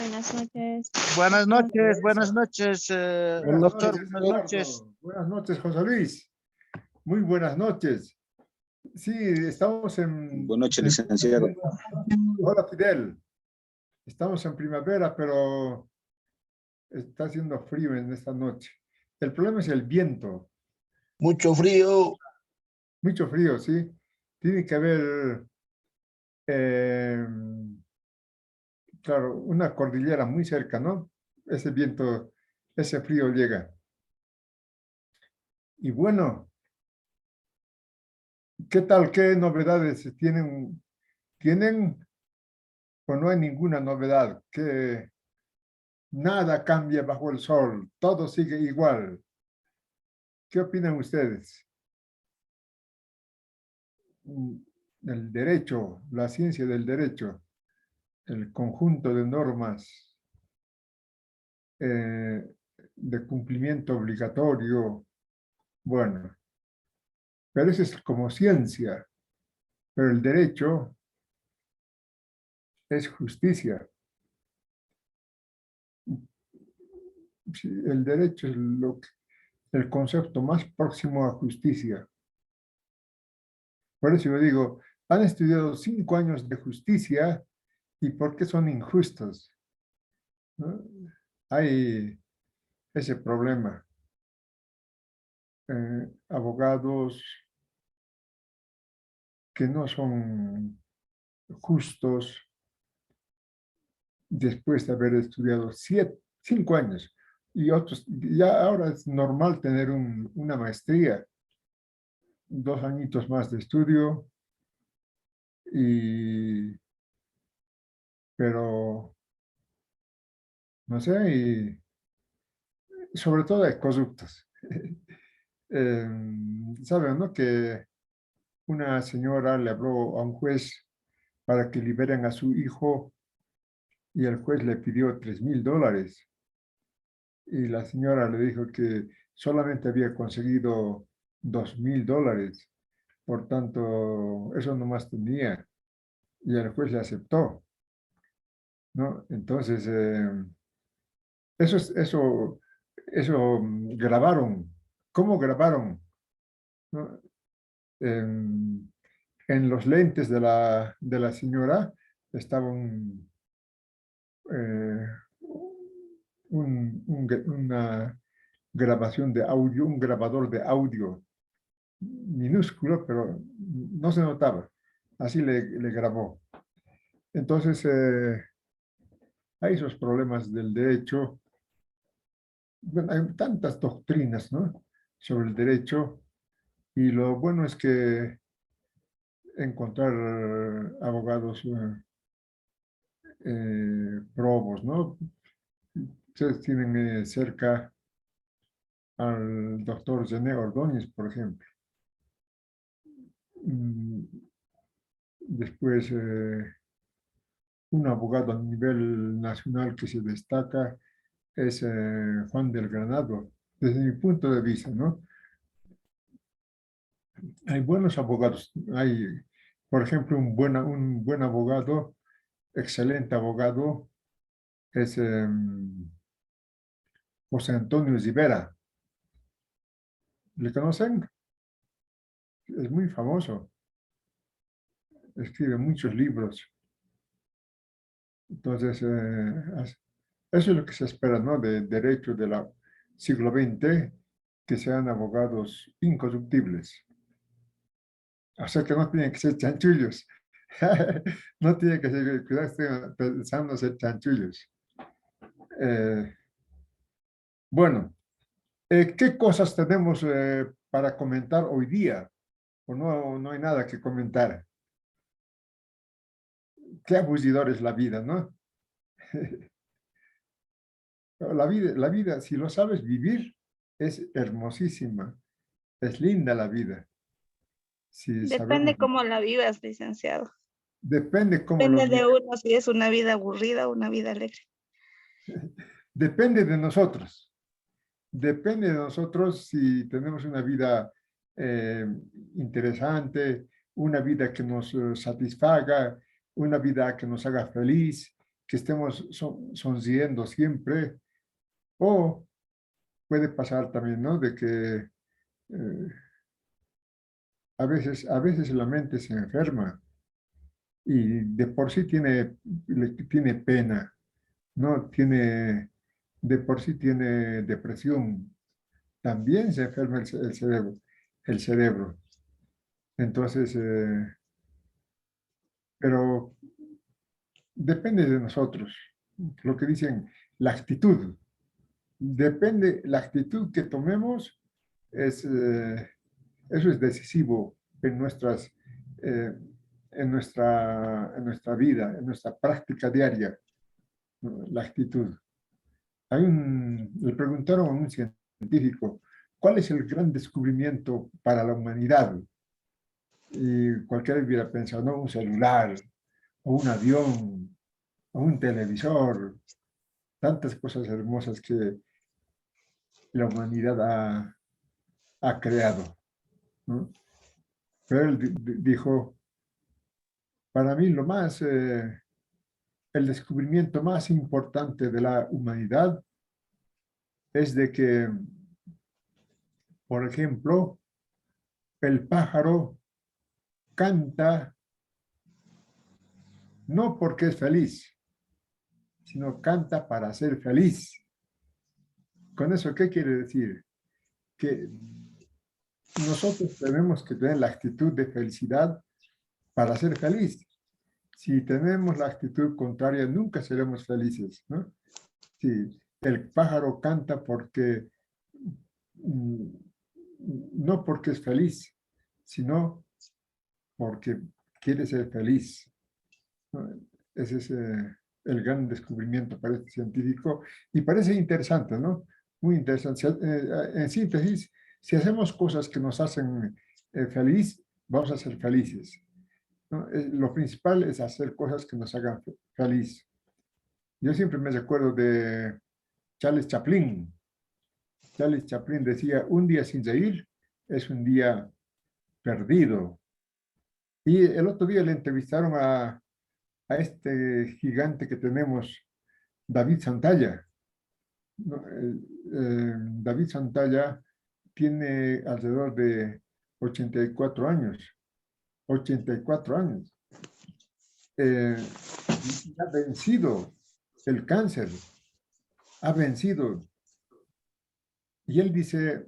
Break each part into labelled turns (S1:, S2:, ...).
S1: Buenas noches.
S2: Buenas noches, doctor, buenas noches.
S3: Buenas noches, José Luis. Muy buenas noches. Sí, estamos en...
S4: Buenas noches, licenciado.
S3: Hola, Fidel. Estamos en primavera, pero está haciendo frío en esta noche. El problema es el viento.
S4: Mucho frío.
S3: Mucho frío, sí. Tiene que haber, claro, una cordillera muy cerca, ¿no? Ese viento, ese frío llega. Y bueno, ¿qué tal? ¿Qué novedades tienen? ¿Tienen o no hay ninguna novedad? Que nada cambia bajo el sol, todo sigue igual. ¿Qué opinan ustedes? El derecho, la ciencia del derecho, el conjunto de normas de cumplimiento obligatorio, bueno, pero eso es como ciencia, pero el derecho es justicia. Sí, el derecho es el concepto más próximo a justicia. Por eso yo digo, han estudiado 5 años de justicia y ¿por qué son injustos? ¿No? Hay ese problema. Abogados que no son justos después de haber estudiado 5 años y otros, ya ahora es normal tener una maestría, 2 añitos más de estudio, pero no sé, y sobre todo hay corruptos. Saben, ¿no? Que una señora le habló a un juez para que liberen a su hijo y el juez le pidió $3,000 y la señora le dijo que solamente había conseguido $2,000, por tanto eso nomás tenía y el juez le aceptó, ¿no? Entonces eso grabaron. ¿Cómo grabaron? ¿No? En los lentes de la señora estaba eh, una grabación de audio, un grabador de audio minúsculo, pero no se notaba. Así le grabó. Entonces, hay esos problemas del derecho. Bueno, hay tantas doctrinas, ¿no?, sobre el derecho, y lo bueno es que encontrar abogados probos, ¿no? Ustedes tienen cerca al doctor René Ordóñez, por ejemplo. Después, un abogado a nivel nacional que se destaca es Juan del Granado, desde mi punto de vista, ¿no? Hay buenos abogados. Hay, por ejemplo, un buen abogado, excelente abogado, es José Antonio Rivera. ¿Le conocen? Es muy famoso. Escribe muchos libros. Entonces, eso es lo que se espera, ¿no?, de derecho del siglo XX, que sean abogados incorruptibles. O sea que no tienen que ser chanchullos. No tienen que ser, cuidado, estoy pensando ser chanchullos. Bueno, ¿qué cosas tenemos para comentar hoy día? ¿O no hay nada que comentar? Qué abusidor es la vida, ¿no? La vida, si lo sabes vivir, es hermosísima. Es linda la vida. Si
S1: Depende
S3: sabemos,
S1: cómo la vivas, licenciado.
S3: depende cómo lo
S1: Depende de
S3: vivas.
S1: uno si es una vida aburrida o una vida alegre.
S3: Depende de nosotros. Depende de nosotros si tenemos una vida interesante, una vida que nos satisfaga, una vida que nos haga feliz, que estemos sonriendo siempre, o puede pasar también, ¿no? De que a veces la mente se enferma y de por sí tiene pena, ¿no? De por sí tiene depresión, también se enferma el cerebro. Entonces, pero depende de nosotros, lo que dicen, la actitud. Depende, la actitud que tomemos, eso es decisivo en eh, en nuestra vida, en nuestra práctica diaria, ¿no? La actitud. Le preguntaron a un científico, ¿cuál es el gran descubrimiento para la humanidad? Y cualquiera hubiera pensado, no, un celular, o un avión, o un televisor, tantas cosas hermosas que la humanidad ha creado, ¿no? Pero él dijo, para mí el descubrimiento más importante de la humanidad es de que, por ejemplo, el pájaro canta no porque es feliz, sino canta para ser feliz. ¿Con eso qué quiere decir? Que nosotros tenemos que tener la actitud de felicidad para ser feliz. Si tenemos la actitud contraria, nunca seremos felices, ¿no? Si el pájaro canta no porque es feliz, sino porque quiere ser feliz, ¿no? Ese es el gran descubrimiento para este científico y parece interesante, ¿no? Muy interesante. En síntesis, si hacemos cosas que nos hacen feliz, vamos a ser felices, ¿no? Lo principal es hacer cosas que nos hagan feliz. Yo siempre me recuerdo de Charles Chaplin. Charles Chaplin decía, un día sin reír es un día perdido. Y el otro día le entrevistaron a este gigante que tenemos, David Santalla, ¿no? David Santalla tiene alrededor de 84 años. 84 años. Ha vencido el cáncer. Ha vencido. Y él dice,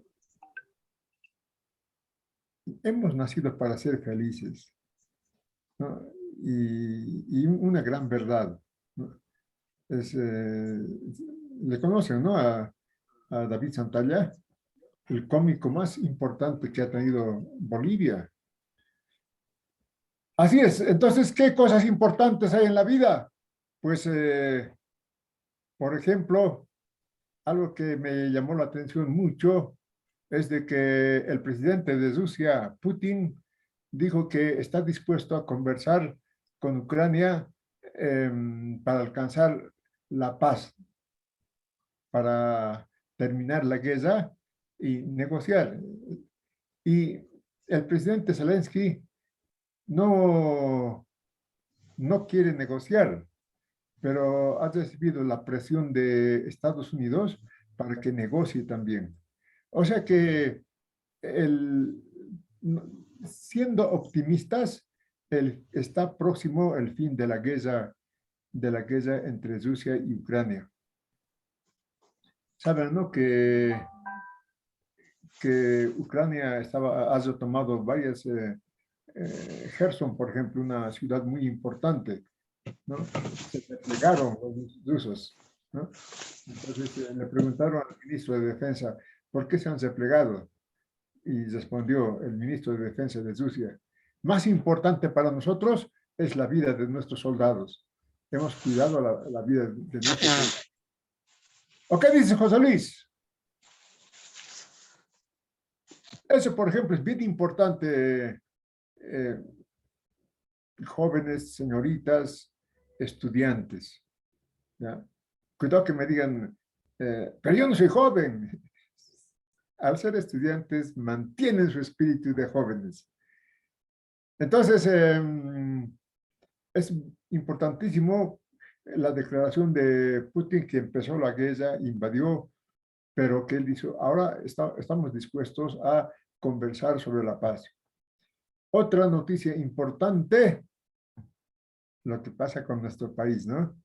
S3: hemos nacido para ser felices, ¿no? Y una gran verdad, ¿no? Le conocen, ¿no? A David Santalla, el cómico más importante que ha tenido Bolivia. Así es. Entonces, ¿qué cosas importantes hay en la vida? Pues, por ejemplo, algo que me llamó la atención mucho es de que el presidente de Rusia, Putin, dijo que está dispuesto a conversar con Ucrania para alcanzar la paz, para terminar la guerra y negociar. Y el presidente Zelensky no quiere negociar, pero ha recibido la presión de Estados Unidos para que negocie también. O sea que siendo optimistas, está próximo el fin de la guerra entre Rusia y Ucrania. Saben, ¿no? Que Ucrania ha retomado varias, Gerson, por ejemplo, una ciudad muy importante, ¿no? Se replegaron los rusos, ¿no? Entonces le preguntaron al ministro de Defensa, ¿por qué se han replegado? Y respondió el ministro de Defensa de Rusia, más importante para nosotros es la vida de nuestros soldados. Hemos cuidado la vida de nuestros soldados. ¿O qué dice José Luis? Eso, por ejemplo, es bien importante, jóvenes, señoritas, estudiantes, ¿ya? Cuidado que me digan, pero yo no soy joven. Al ser estudiantes, mantienen su espíritu de jóvenes. Entonces, es importantísimo la declaración de Putin que empezó la guerra, invadió, pero que él dijo, ahora estamos dispuestos a conversar sobre la paz. Otra noticia importante, lo que pasa con nuestro país, ¿no?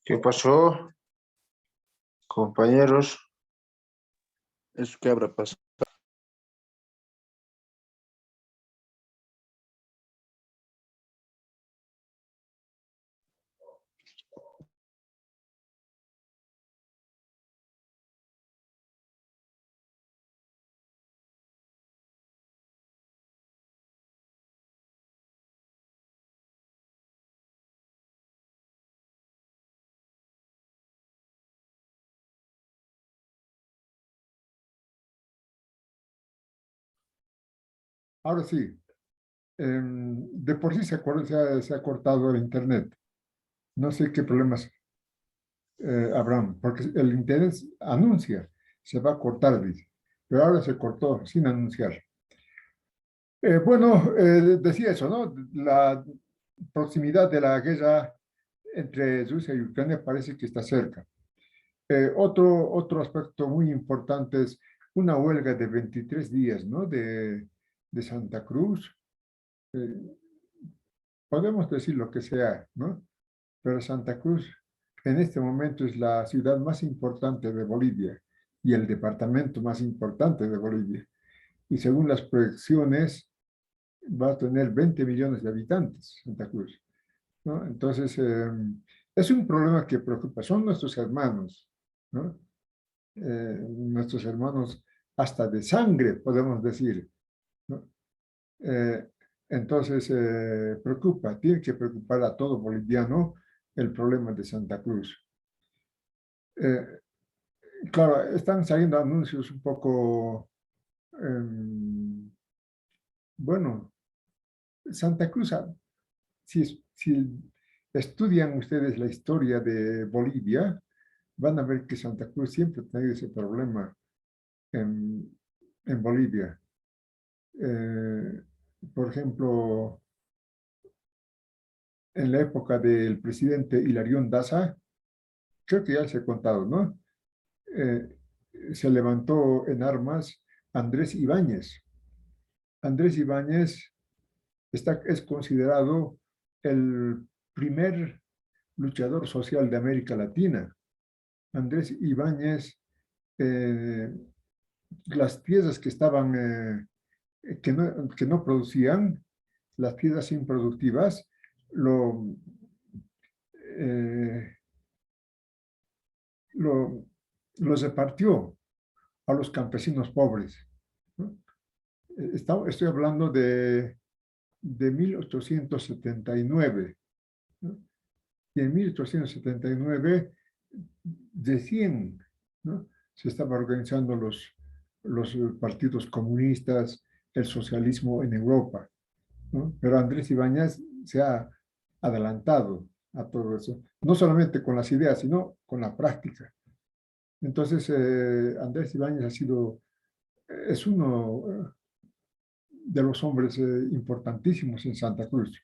S5: ¿Qué pasó, compañeros? ¿Eso qué habrá pasado?
S3: Ahora sí, de por sí se ha cortado el internet. No sé qué problemas habrán, porque el internet anuncia, se va a cortar, dice, pero ahora se cortó sin anunciar. Bueno, decía eso, ¿no? La proximidad de la guerra entre Rusia y Ucrania parece que está cerca. Otro aspecto muy importante es una huelga de 23 días, ¿no? De Santa Cruz. Eh, Podemos decir lo que sea, ¿no? Pero Santa Cruz en este momento es la ciudad más importante de Bolivia y el departamento más importante de Bolivia. Y según las proyecciones, va a tener 20 millones de habitantes Santa Cruz, ¿no? Entonces, es un problema que preocupa. Son nuestros hermanos, ¿no? Nuestros hermanos hasta de sangre, podemos decir, ¿no? Eh, entonces, preocupa, tiene que preocupar a todo boliviano el problema de Santa Cruz. Eh, claro, están saliendo anuncios un poco, bueno, Santa Cruz, si estudian ustedes la historia de Bolivia, van a ver que Santa Cruz siempre ha tenido ese problema en Bolivia. Por ejemplo, en la época del presidente Hilarión Daza, creo que ya les he contado, ¿no? Se levantó en armas Andrés Ibáñez. Andrés Ibáñez es considerado el primer luchador social de América Latina. Andrés Ibáñez, las tierras que estaban, que no producían, las tierras improductivas, eh, lo repartió a los campesinos pobres, ¿no? Estoy hablando de 1879, ¿no? Y en 1879 recién, ¿no? Se estaban organizando los partidos comunistas, el socialismo en Europa, ¿no? Pero Andrés Ibáñez se ha adelantado a todo eso, no solamente con las ideas, sino con la práctica. Entonces, Andrés Ibáñez es uno de los hombres importantísimos en Santa Cruz.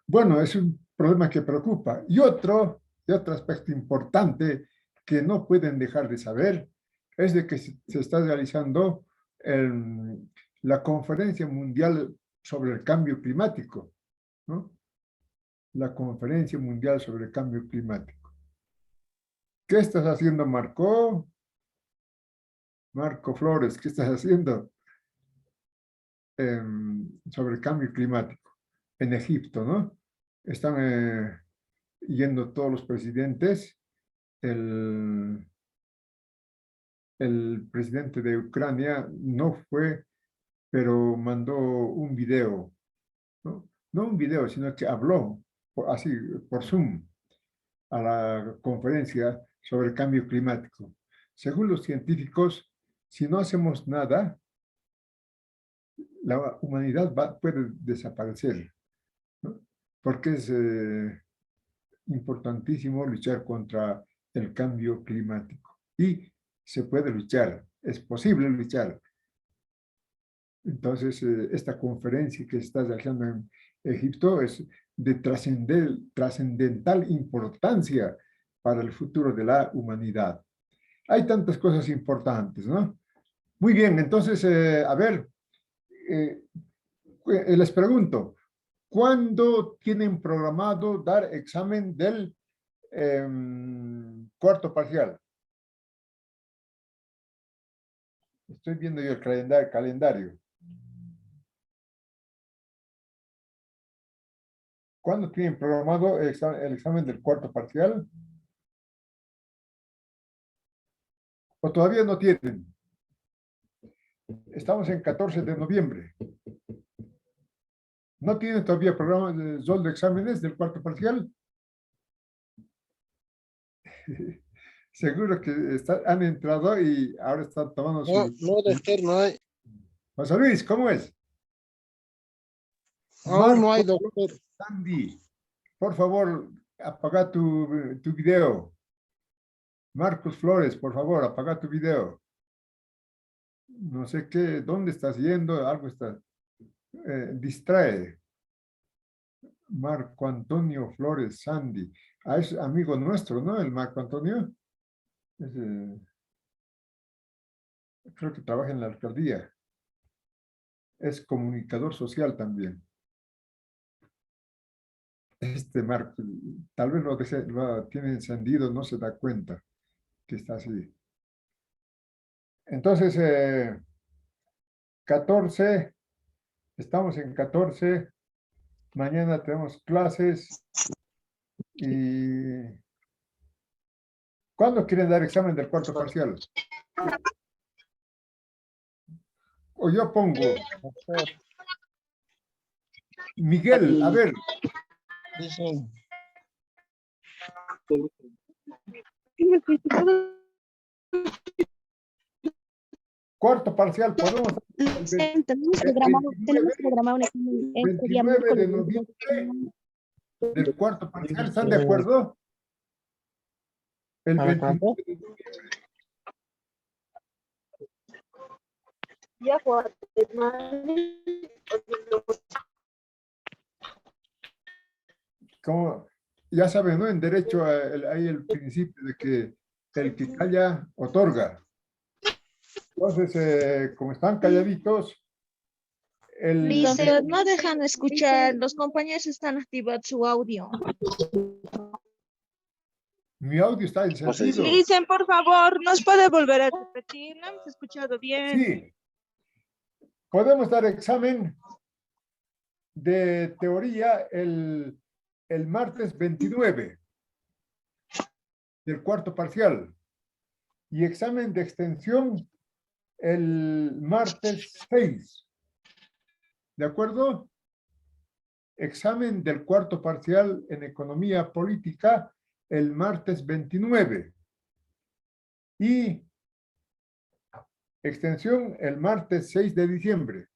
S3: Bueno, es un problema que preocupa. Y otro aspecto importante que no pueden dejar de saber es de que se está realizando la Conferencia Mundial sobre el Cambio Climático, ¿no? La Conferencia Mundial sobre el Cambio Climático. ¿Qué estás haciendo, Marco? Marco Flores, ¿qué estás haciendo? Sobre el cambio climático en Egipto, ¿no? Están yendo todos los presidentes. El presidente de Ucrania no fue, pero mandó un video, ¿no? No un video, sino que habló así por Zoom a la conferencia sobre el cambio climático. Según los científicos, si no hacemos nada, la humanidad puede desaparecer, ¿no? Porque es importantísimo luchar contra el cambio climático. Y se puede luchar, es posible luchar. Entonces, esta conferencia que se está realizando en Egipto es de trascendental importancia para el futuro de la humanidad. Hay tantas cosas importantes, ¿no? Muy bien, entonces, a ver, les pregunto, ¿cuándo tienen programado dar examen del cuarto parcial? Estoy viendo yo el calendario. ¿Cuándo tienen programado el examen del cuarto parcial? ¿O todavía no tienen? Estamos en 14 de noviembre. ¿No tienen todavía programa de exámenes del cuarto parcial? Seguro que han entrado y ahora están tomando su...
S4: No, doctor, no hay.
S3: José Luis, ¿cómo es?
S4: Aún no hay, doctor.
S3: Sandy, por favor, apaga tu video. Marcos Flores, por favor, apaga tu video. No sé qué, dónde estás yendo, algo está... distrae. Marco Antonio Flores Sandy. Ah, es amigo nuestro, ¿no? El Marco Antonio. Creo que trabaja en la alcaldía. Es comunicador social también. Este Marco, tal vez lo tiene encendido, no se da cuenta que está así. Entonces, 14, estamos en 14, mañana tenemos clases y ¿cuándo quieren dar examen del cuarto parcial? O yo pongo, Miguel, a ver.
S4: Dicen,
S3: Cuarto parcial, podemos...
S1: Tenemos programado un examen este día
S3: 29 de
S1: miércoles.
S3: noviembre del cuarto parcial, ¿están de acuerdo? El 29 de noviembre.
S1: Ya fue.
S3: Como ya saben, ¿no? En derecho hay el principio de que el que calla otorga. Entonces, como están calladitos,
S6: Lice, no dejan escuchar, los compañeros están activando su audio.
S3: mi audio está encendido.
S6: Dicen, por favor, ¿nos puede volver a repetir? No hemos escuchado bien.
S3: Sí. Podemos dar examen de teoría el martes 29 del cuarto parcial y examen de extensión el martes 6. ¿De acuerdo? Examen del cuarto parcial en economía política el martes 29 y extensión el martes 6 de diciembre.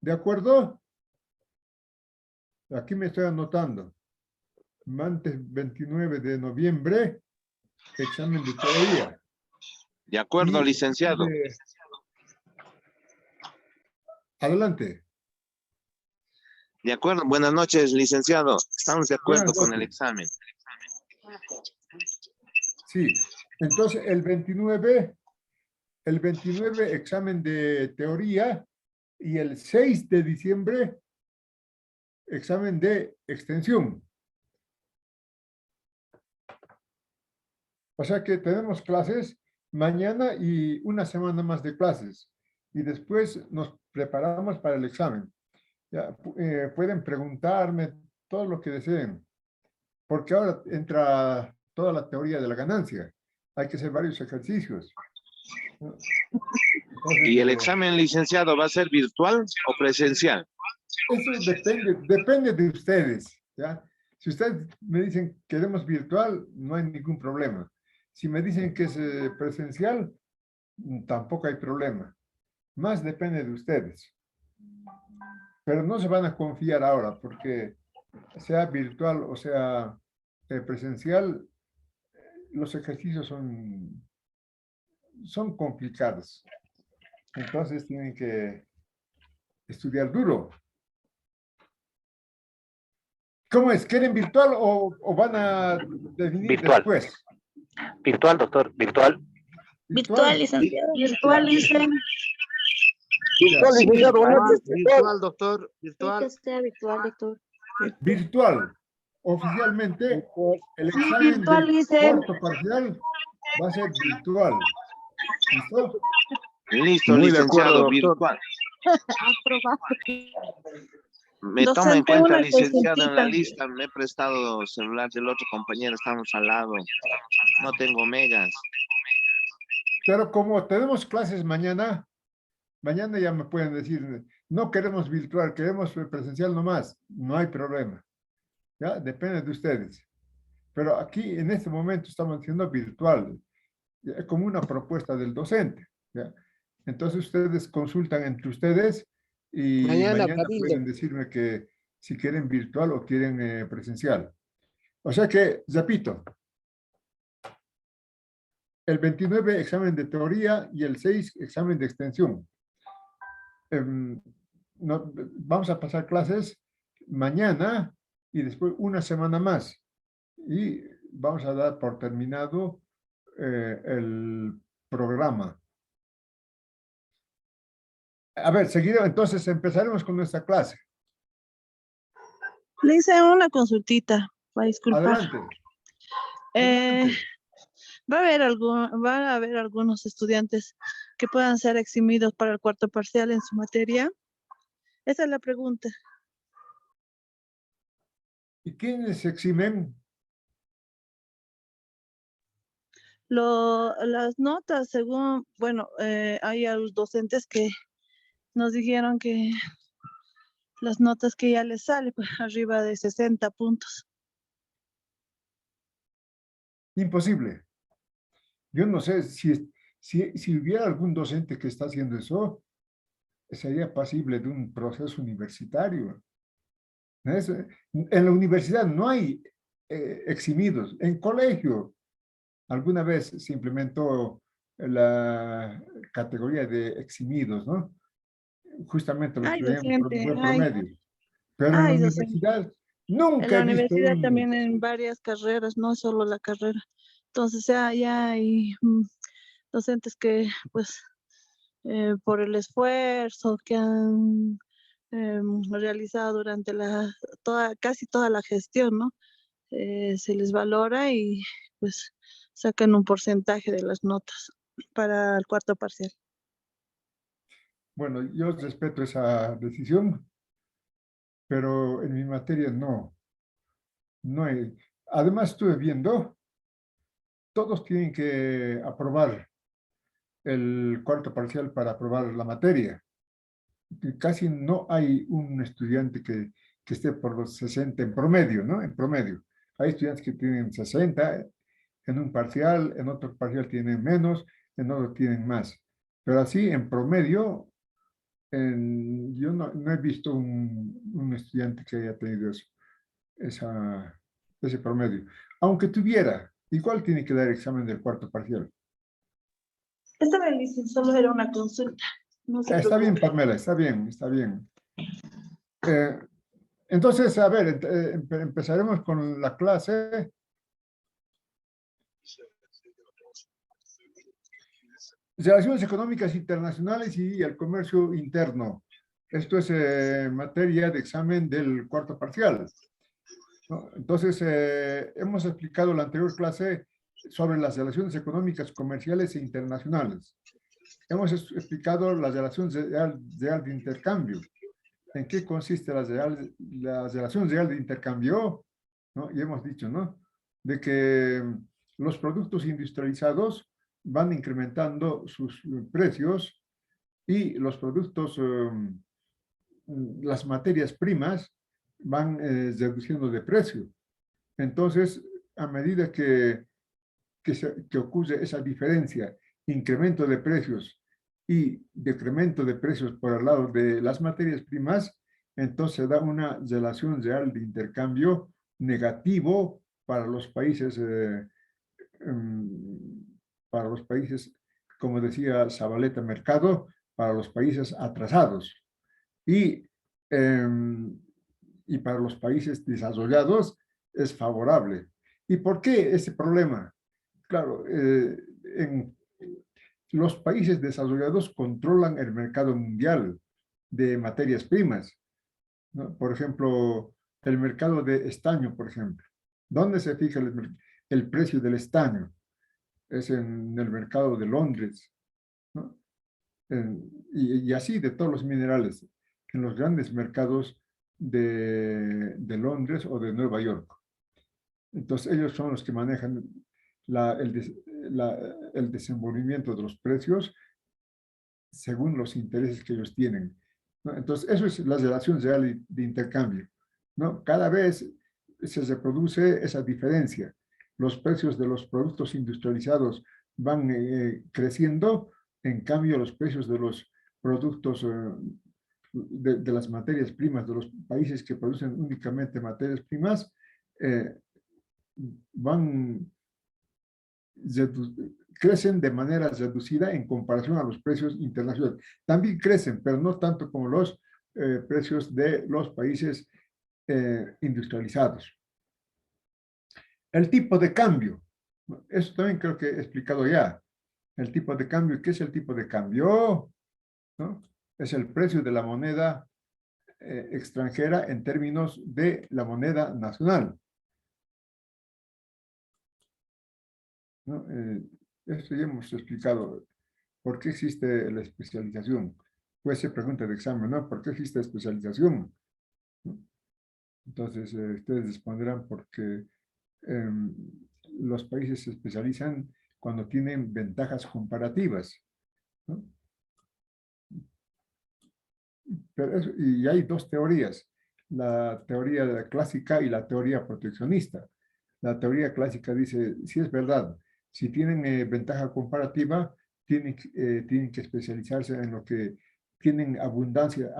S3: ¿De acuerdo? Aquí me estoy anotando. Martes 29 de noviembre, examen de teoría.
S7: De acuerdo,
S3: Y,
S7: licenciado.
S3: Adelante.
S7: De acuerdo, buenas noches, licenciado. Estamos de acuerdo
S3: Buenas
S7: con el
S3: noches.
S7: examen.
S3: Sí. Entonces, el 29 examen de teoría y el 6 de diciembre examen de extensión. O sea que tenemos clases mañana y una semana más de clases. Y después nos preparamos para el examen. Ya, pueden preguntarme todo lo que deseen. Porque ahora entra toda la teoría de la ganancia. Hay que hacer varios ejercicios. Entonces,
S7: ¿Y el examen, licenciado, va a ser virtual o presencial?
S3: eso depende de ustedes, ¿ya? Si ustedes me dicen queremos virtual, no hay ningún problema. Si me dicen que es presencial, tampoco hay problema. Más depende de ustedes. Pero no se van a confiar ahora, porque sea virtual o sea presencial, los ejercicios son complicados. Entonces tienen que estudiar duro. ¿Cómo es? ¿Quieren virtual o van a definir
S8: Virtual.
S3: después?
S8: Virtual, doctor, virtual.
S1: Virtual, licenciado.
S6: Virtual, licenciado.
S4: Virtual, licenciado, buenas noches.
S2: Virtual, doctor.
S1: Sí,
S2: Virtual.
S1: que sea virtual, doctor.
S3: Virtual. Oficialmente, el examen
S6: virtual,
S3: del
S6: dice.
S3: corto parcial va a ser virtual. ¿Listo?
S7: Listo,
S5: Muy de
S7: licenciado,
S5: acuerdo, doctor.
S7: virtual.
S6: Aprobado.
S7: Me toma en
S6: Docente,
S7: cuenta,
S6: una
S7: licenciado, en la
S6: consultita.
S7: lista. Me he prestado celular del otro compañero, estamos al lado. No tengo megas.
S3: Pero como tenemos clases mañana ya me pueden decir, no queremos virtual, queremos presencial nomás. No hay problema. ¿Ya? Depende de ustedes. Pero aquí, en este momento, estamos haciendo virtual, como una propuesta del docente. ¿Ya? Entonces, ustedes consultan entre ustedes y
S4: Mañana,
S3: mañana
S4: Cabildo.
S3: pueden decirme que si quieren virtual o quieren presencial. O sea que, repito, el 29 examen de teoría y el 6 examen de extensión. Vamos a pasar clases mañana y después una semana más. Y vamos a dar por terminado el programa. A ver, seguido, entonces empezaremos con nuestra clase.
S6: Le hice una consultita, va a disculpar.
S3: Adelante. Adelante.
S6: Va a haber algunos estudiantes que puedan ser eximidos para el cuarto parcial en su materia? Esa es la pregunta.
S3: ¿Y quiénes eximen?
S6: Las notas, según, bueno, hay a los docentes que nos dijeron que las notas que ya les sale, pues arriba de 60 puntos.
S3: Imposible. Yo no sé si hubiera algún docente que está haciendo eso, sería pasible de un proceso universitario. En la universidad no hay eximidos. En colegio, alguna vez se implementó la categoría de eximidos, ¿no? Justamente los
S6: Ay,
S3: que veían por un
S6: docente,
S3: buen
S6: ay,
S3: promedio. Pero en la
S6: ay, docente.
S3: universidad
S6: En
S3: nunca
S6: la
S3: he visto
S6: universidad también en varias carreras, no solo la carrera. Entonces ya hay docentes que pues por el esfuerzo que han realizado durante casi toda la gestión, ¿no? Se les valora y pues sacan un porcentaje de las notas para el cuarto parcial.
S3: Bueno, yo respeto esa decisión, pero en mi materia no. No hay. Además, estuve viendo, todos tienen que aprobar el cuarto parcial para aprobar la materia. Casi no hay un estudiante que esté por los 60 en promedio, ¿no? En promedio. Hay estudiantes que tienen 60 en un parcial, en otro parcial tienen menos, en otro tienen más. Pero así, en promedio, yo no he visto un estudiante que haya tenido ese promedio. Aunque tuviera, igual tiene que dar examen del cuarto parcial.
S6: Esta vez solo era una consulta. No se
S3: Está bien,
S6: preocupe.
S3: Pamela, está bien, está bien. Entonces, a ver, empezaremos con la clase. Relaciones económicas internacionales y el comercio interno. Esto es materia de examen del cuarto parcial, ¿no? Entonces, hemos explicado en la anterior clase sobre las relaciones económicas, comerciales e internacionales. Hemos explicado las relaciones real de intercambio. ¿En qué consiste las relaciones real de intercambio? ¿No? Y hemos dicho, ¿no?, de que los productos industrializados van incrementando sus precios y los productos, las materias primas, van reduciendo de precio. Entonces, a medida que ocurre esa diferencia, incremento de precios y decremento de precios por el lado de las materias primas, entonces da una relación real de intercambio negativo para los países, como decía Zabaleta Mercado, para los países atrasados. Y para los países desarrollados es favorable. ¿Y por qué ese problema? Claro, en los países desarrollados controlan el mercado mundial de materias primas, ¿no? Por ejemplo, el mercado de estaño, por ejemplo. ¿Dónde se fija el precio del estaño? Es en el mercado de Londres, ¿no? Y así de todos los minerales, en los grandes mercados de Londres o de Nueva York. Entonces, ellos son los que manejan el desenvolvimiento de los precios según los intereses que ellos tienen, ¿no? Entonces, eso es la relación real de intercambio, ¿no? Cada vez se reproduce esa diferencia. Los precios de los productos industrializados van creciendo, en cambio los precios de los productos de las materias primas de los países que producen únicamente materias primas crecen de manera reducida en comparación a los precios internacionales. También crecen, pero no tanto como los precios de los países industrializados. El tipo de cambio. Eso también creo que he explicado ya. El tipo de cambio. ¿Qué es el tipo de cambio? ¿No? Es el precio de la moneda extranjera en términos de la moneda nacional, ¿no? Esto ya hemos explicado. ¿Por qué existe la especialización? Puede ser pregunta de examen, ¿no? ¿Por qué existe especialización? ¿No? Entonces, ustedes responderán porque los países se especializan cuando tienen ventajas comparativas, ¿no? Pero y hay dos teorías, la teoría clásica y la teoría proteccionista. La teoría clásica dice, si es verdad, si tienen ventaja comparativa, tienen que especializarse en lo que tienen abundancia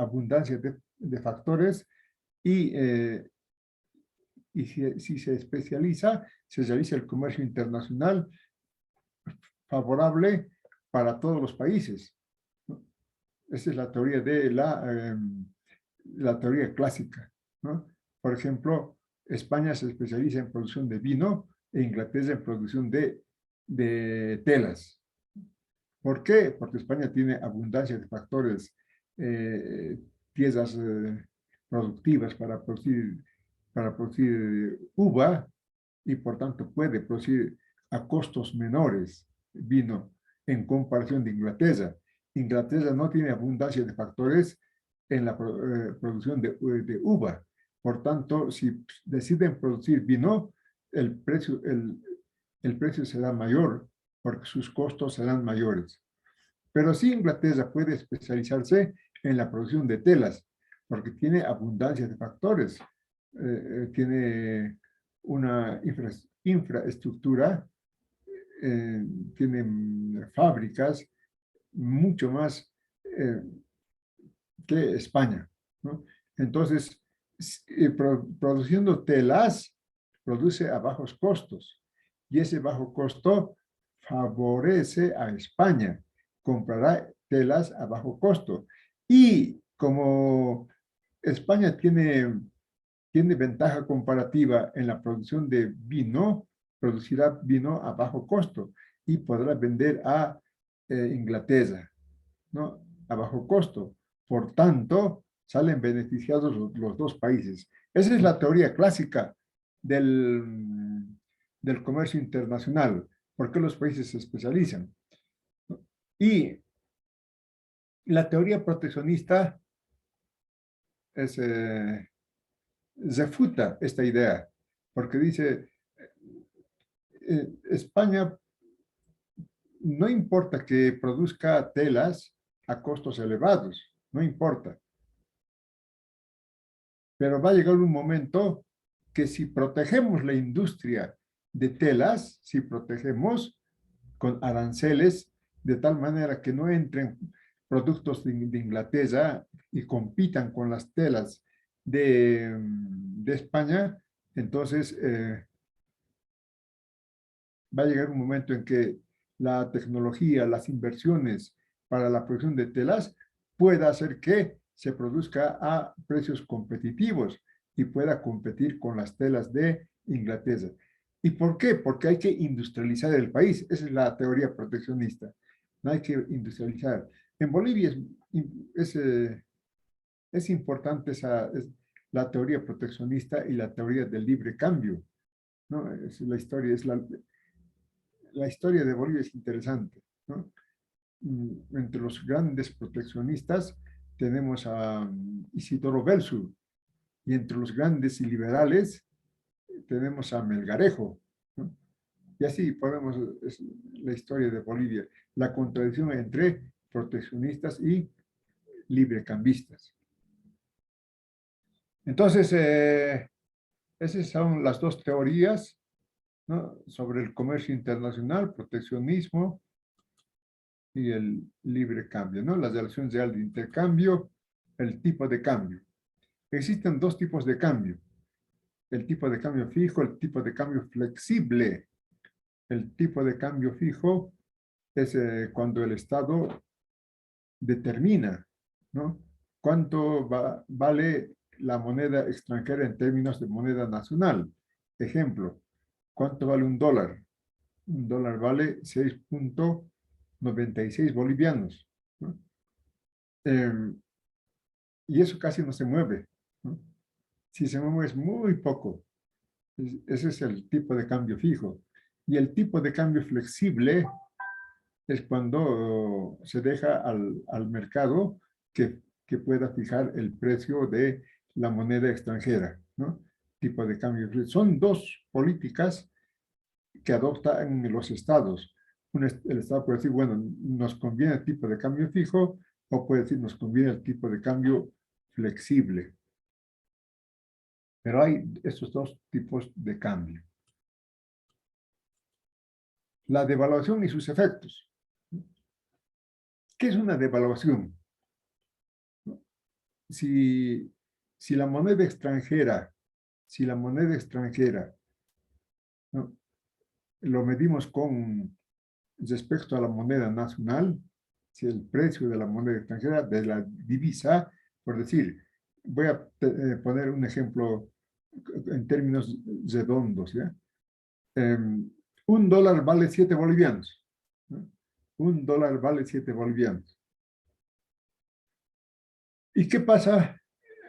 S3: de factores y si se especializa, se realiza el comercio internacional favorable para todos los países, ¿no? Esa es la teoría de la teoría clásica, ¿no? Por ejemplo, España se especializa en producción de vino e Inglaterra en producción de telas. ¿Por qué? Porque España tiene abundancia de factores, piezas productivas para producir uva y por tanto puede producir a costos menores vino en comparación de Inglaterra. Inglaterra no tiene abundancia de factores en la producción de uva. Por tanto, si deciden producir vino, el precio será mayor porque sus costos serán mayores. Pero sí Inglaterra puede especializarse en la producción de telas porque tiene abundancia de factores. Tiene una infraestructura, tiene fábricas mucho más que España, ¿no? Entonces, produciendo telas, produce a bajos costos y ese bajo costo favorece a España, comprará telas a bajo costo y como España tiene ventaja comparativa en la producción de vino, producirá vino a bajo costo y podrá vender a Inglaterra, ¿no? A bajo costo. Por tanto, salen beneficiados los dos países. Esa es la teoría clásica del comercio internacional. ¿Por qué los países se especializan? Y la teoría proteccionista refuta esta idea, porque dice, España no importa que produzca telas a costos elevados, no importa. Pero va a llegar un momento que si protegemos la industria de telas, si protegemos con aranceles de tal manera que no entren productos de Inglaterra y compitan con las telas de España, entonces va a llegar un momento en que la tecnología, las inversiones para la producción de telas pueda hacer que se produzca a precios competitivos y pueda competir con las telas de Inglaterra. ¿Y por qué? Porque hay que industrializar el país. Esa es la teoría proteccionista. No hay que industrializar. En Bolivia es importante la teoría proteccionista y la teoría del libre cambio, ¿no? La historia de Bolivia es interesante, ¿no? Entre los grandes proteccionistas tenemos a Isidoro Belzu, y entre los grandes y liberales tenemos a Melgarejo, ¿no? Y así podemos, es la historia de Bolivia, la contradicción entre proteccionistas y librecambistas. Entonces, esas son las dos teorías, ¿no? Sobre el comercio internacional, proteccionismo y el libre cambio, ¿no? La relación real de intercambio, el tipo de cambio. Existen dos tipos de cambio. El tipo de cambio fijo, el tipo de cambio flexible. El tipo de cambio fijo es cuando el Estado determina, ¿no? Cuánto vale la moneda extranjera en términos de moneda nacional. Ejemplo, ¿cuánto vale un dólar? Un dólar vale 6.96 bolivianos, ¿no? Y eso casi no se mueve, ¿no? Si se mueve es muy poco. Ese es el tipo de cambio fijo. Y el tipo de cambio flexible es cuando se deja al mercado que pueda fijar el precio de la moneda extranjera, ¿no? Tipo de cambio flexible. Son dos políticas que adoptan los estados. El estado puede decir, bueno, nos conviene el tipo de cambio fijo, o puede decir, nos conviene el tipo de cambio flexible. Pero hay estos dos tipos de cambio. La devaluación y sus efectos. ¿Qué es una devaluación? Si la moneda extranjera, ¿no? Lo medimos con respecto a la moneda nacional, si el precio de la moneda extranjera, de la divisa, por decir, voy a poner un ejemplo en términos redondos, ¿ya? Un dólar vale 7 bolivianos, ¿no? Un dólar vale 7 bolivianos. ¿Y qué pasa?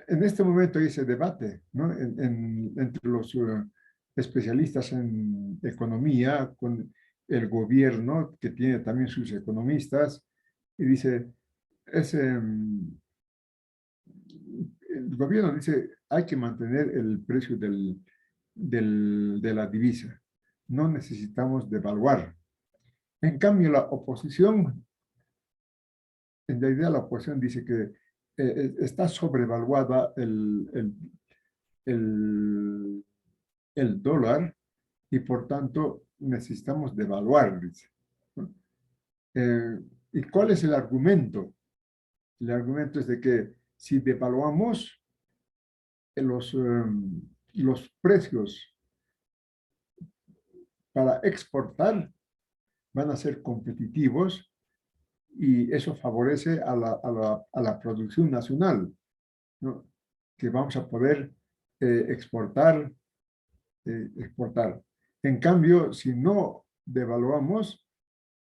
S3: En este momento hay ese debate, ¿no? Entre los especialistas en economía, con el gobierno, que tiene también sus economistas, y dice, el gobierno dice, hay que mantener el precio de la divisa. No necesitamos devaluar. En cambio, la oposición, en realidad la oposición dice que está sobrevaluada el dólar y por tanto necesitamos devaluar, dice, ¿no? ¿Y cuál es el argumento? El argumento es de que si devaluamos los precios para exportar van a ser competitivos y eso favorece a la producción nacional, ¿no? Que vamos a poder exportar. En cambio, si no devaluamos,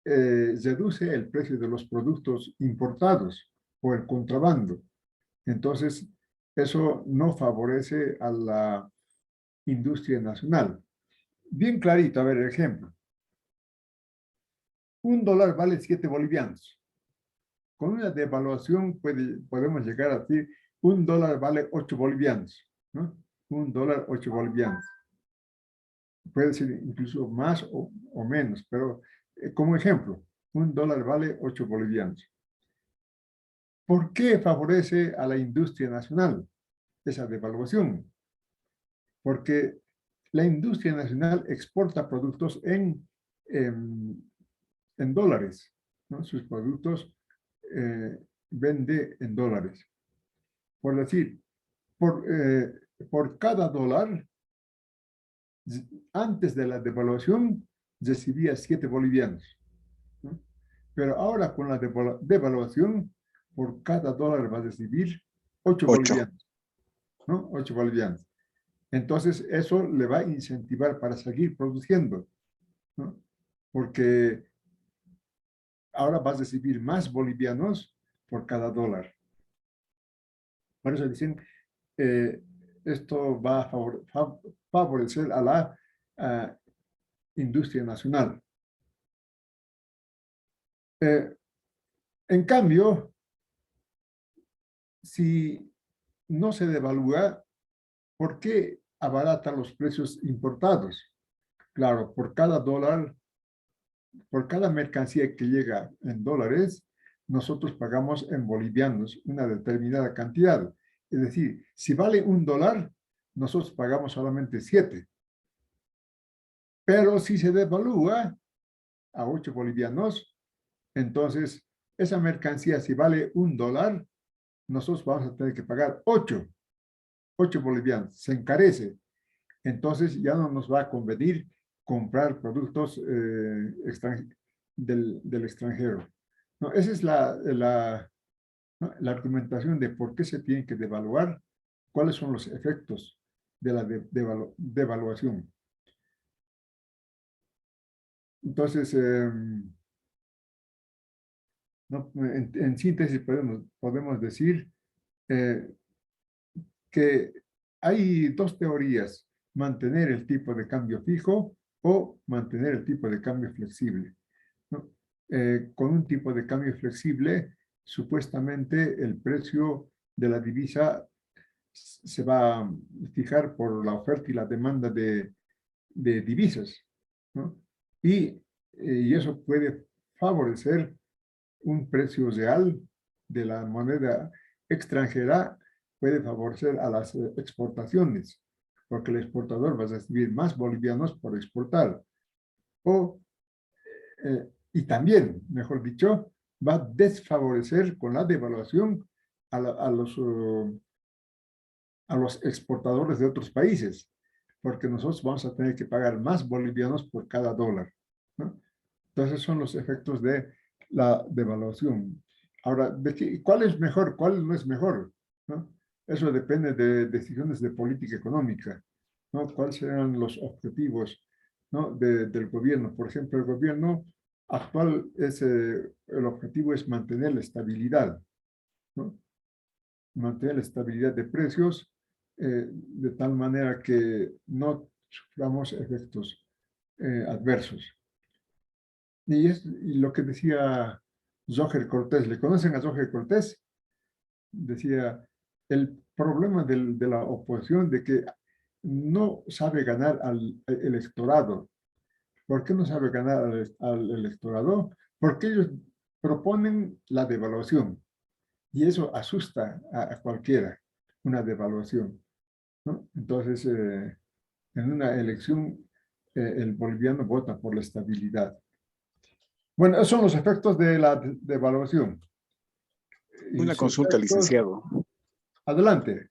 S3: reduce el precio de los productos importados o el contrabando. Entonces, eso no favorece a la industria nacional. Bien clarito, a ver, ejemplo. $1 vale 7 bolivianos. Con una devaluación podemos llegar a decir $1 vale 8 bolivianos, ¿no? $1, 8 bolivianos. Puede ser incluso más o menos, pero como ejemplo, $1 vale 8 bolivianos. ¿Por qué favorece a la industria nacional esa devaluación? Porque la industria nacional exporta productos en dólares, ¿no? Sus productos vende en dólares. Por decir, por cada $1, antes de la devaluación, recibía 7 bolivianos, ¿no? Pero ahora con la devaluación, por cada $1 va a recibir 8 bolivianos, ¿no? 8 bolivianos. Entonces, eso le va a incentivar para seguir produciendo, ¿no? Porque ahora vas a recibir más bolivianos por cada $1. Por eso dicen, esto va a favorecer a la industria nacional. En cambio, si no se devalúa, ¿por qué abaratan los precios importados? Claro, por cada $1, por cada mercancía que llega en dólares, nosotros pagamos en bolivianos una determinada cantidad. Es decir, si vale $1, nosotros pagamos solamente 7. Pero si se devalúa a 8 bolivianos, entonces esa mercancía, si vale $1, nosotros vamos a tener que pagar 8 bolivianos. Se encarece. Entonces ya no nos va a convenir comprar productos del extranjero. No, esa es la argumentación de por qué se tiene que devaluar, cuáles son los efectos de la devaluación. Entonces, en síntesis podemos decir que hay dos teorías: mantener el tipo de cambio fijo o mantener el tipo de cambio flexible, ¿no? Con un tipo de cambio flexible, supuestamente el precio de la divisa se va a fijar por la oferta y la demanda de divisas, ¿no? Y eso puede favorecer un precio real de la moneda extranjera, puede favorecer a las exportaciones, porque el exportador va a recibir más bolivianos por exportar. Y también, mejor dicho, va a desfavorecer con la devaluación a los exportadores de otros países, porque nosotros vamos a tener que pagar más bolivianos por cada $1, ¿no? Entonces son los efectos de la devaluación. Ahora, ¿cuál es mejor? ¿Cuál no es mejor? ¿No? Eso depende de decisiones de política económica, ¿no? ¿Cuáles serán los objetivos, ¿no? del gobierno? Por ejemplo, el gobierno actual, el objetivo es mantener la estabilidad, ¿no? Mantener la estabilidad de precios de tal manera que no suframos efectos adversos. Y lo que decía Roger Cortés, ¿le conocen a Roger Cortés? Decía, el problema de la oposición de que no sabe ganar al electorado. ¿Por qué no sabe ganar al electorado? Porque ellos proponen la devaluación y eso asusta a cualquiera, una devaluación, ¿no? Entonces, en una elección, el boliviano vota por la estabilidad. Bueno, esos son los efectos de la devaluación.
S9: Una consulta, licenciado.
S3: Adelante.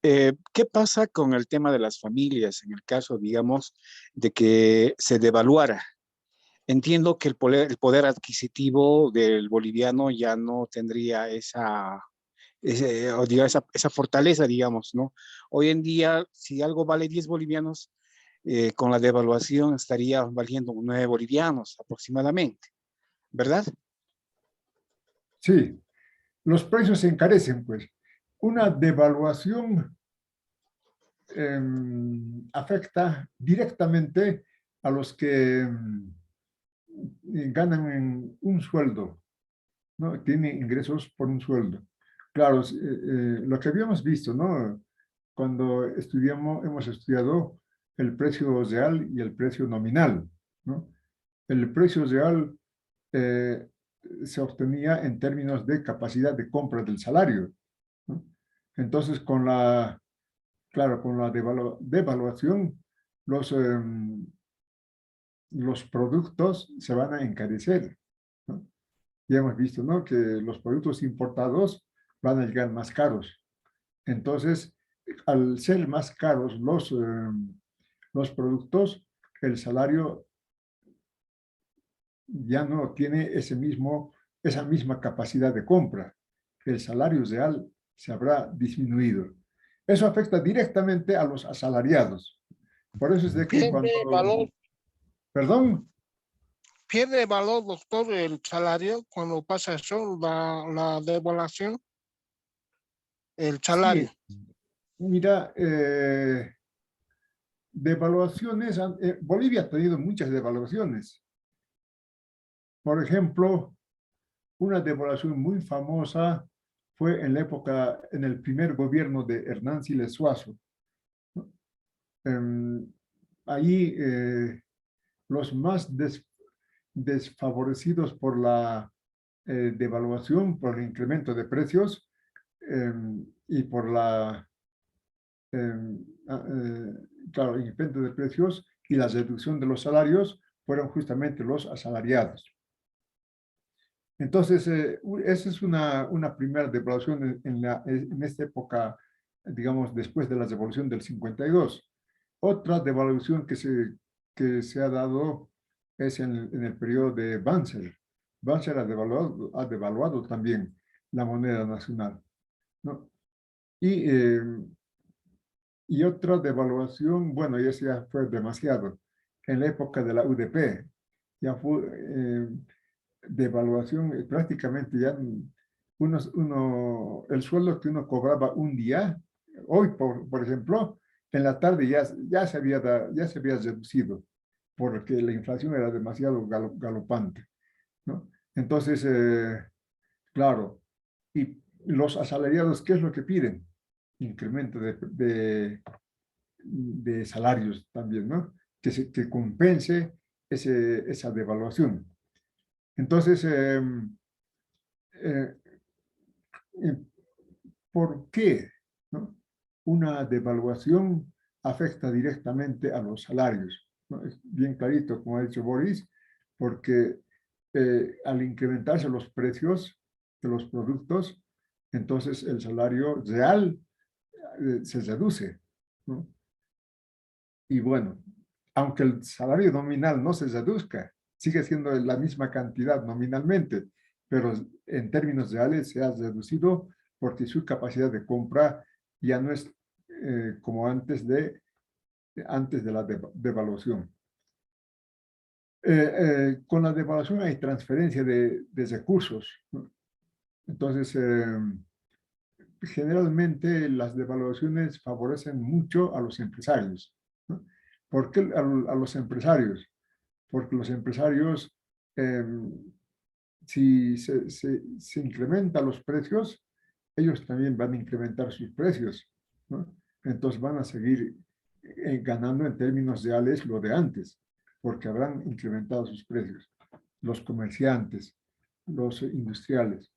S9: ¿Qué pasa con el tema de las familias en el caso, digamos, de que se devaluara? Entiendo que el poder adquisitivo del boliviano ya no tendría esa fortaleza, digamos, ¿no? Hoy en día, si algo vale 10 bolivianos, con la devaluación estaría valiendo 9 bolivianos aproximadamente. ¿verdad?
S3: Sí, los precios se encarecen, pues. Una devaluación afecta directamente a los que ganan un sueldo, ¿no? Tienen ingresos por un sueldo. Claro, lo que habíamos visto, ¿no? Cuando hemos estudiado el precio real y el precio nominal, ¿no? El precio real se obtenía en términos de capacidad de compra del salario, ¿no? Entonces, claro, con la devaluación, los productos se van a encarecer, ¿no? Ya hemos visto, ¿no?, que los productos importados van a llegar más caros. Entonces, al ser más caros los productos, el salario ya no tiene esa misma capacidad de compra. El salario real se habrá disminuido. Eso afecta directamente a los asalariados. Por eso es de que
S10: Pierde valor,
S3: Perdón,
S10: pierde valor, doctor, el salario cuando pasa eso, la devaluación, el salario.
S3: sí, mira, devaluaciones, Bolivia ha tenido muchas devaluaciones. Por ejemplo, una devaluación muy famosa fue en el primer gobierno de Hernán Siles Suazo, ¿no? Ahí los más desfavorecidos por la devaluación, por el incremento de precios y por claro, el incremento de precios y la reducción de los salarios fueron justamente los asalariados. Entonces, esa es una primera devaluación en esta época, digamos, después de la revolución del 52. Otra devaluación que se ha dado es en el periodo de Banzer. Banzer ha devaluado también la moneda nacional, ¿no? Y otra devaluación, bueno, ya fue demasiado, en la época de la UDP, ya fue devaluación prácticamente ya el sueldo que uno cobraba un día, hoy por ejemplo, en la tarde ya se había reducido porque la inflación era demasiado galopante, ¿no? Entonces, claro, y los asalariados, ¿qué es lo que piden? Incremento de salarios también, ¿no? Que compense esa devaluación. Entonces, ¿por qué, no?, una devaluación afecta directamente a los salarios, ¿no? Es bien clarito, como ha dicho Boris, porque al incrementarse los precios de los productos, entonces el salario real se reduce, ¿no? Y bueno, aunque el salario nominal no se reduzca, sigue siendo la misma cantidad nominalmente, pero en términos reales se ha reducido porque su capacidad de compra ya no es como antes de la devaluación. Con la devaluación hay transferencia de recursos, ¿no? Entonces, generalmente las devaluaciones favorecen mucho a los empresarios, ¿no? ¿Por qué a los empresarios? Porque los empresarios, si se incrementan los precios, ellos también van a incrementar sus precios, ¿no? Entonces van a seguir ganando en términos reales lo de antes, porque habrán incrementado sus precios. Los comerciantes, los industriales.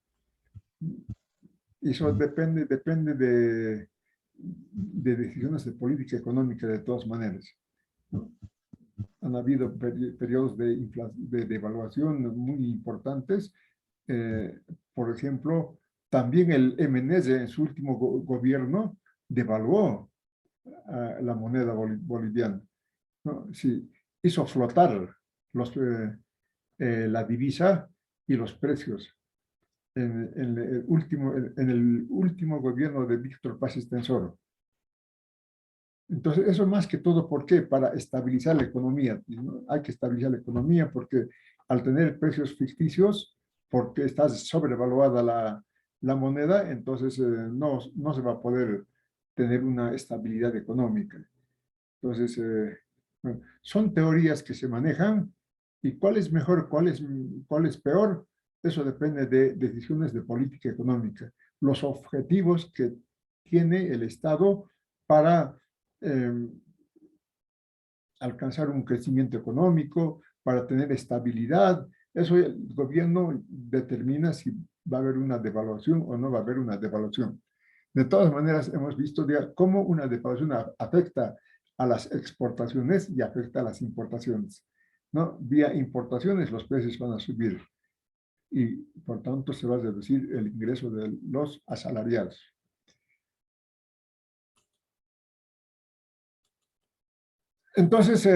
S3: Y eso depende de decisiones de política económica de todas maneras, ¿no? Han habido periodos de devaluación muy importantes. Por ejemplo, también el MNS en su último gobierno devaluó la moneda boliviana, ¿no? Sí, hizo flotar la divisa y los precios en el último gobierno de Víctor Paz Estenssoro. Entonces, eso más que todo, ¿por qué? Para estabilizar la economía, ¿no? Hay que estabilizar la economía porque al tener precios ficticios, porque está sobrevaluada la moneda, entonces no se va a poder tener una estabilidad económica. Entonces, bueno, son teorías que se manejan, y cuál es mejor, cuál es peor, eso depende de decisiones de política económica, los objetivos que tiene el Estado para alcanzar un crecimiento económico, para tener estabilidad. Eso el gobierno determina si va a haber una devaluación o no va a haber una devaluación. De todas maneras, hemos visto cómo una devaluación afecta a las exportaciones y afecta a las importaciones, ¿no? Vía importaciones los precios van a subir y por tanto se va a reducir el ingreso de los asalariados. Entonces,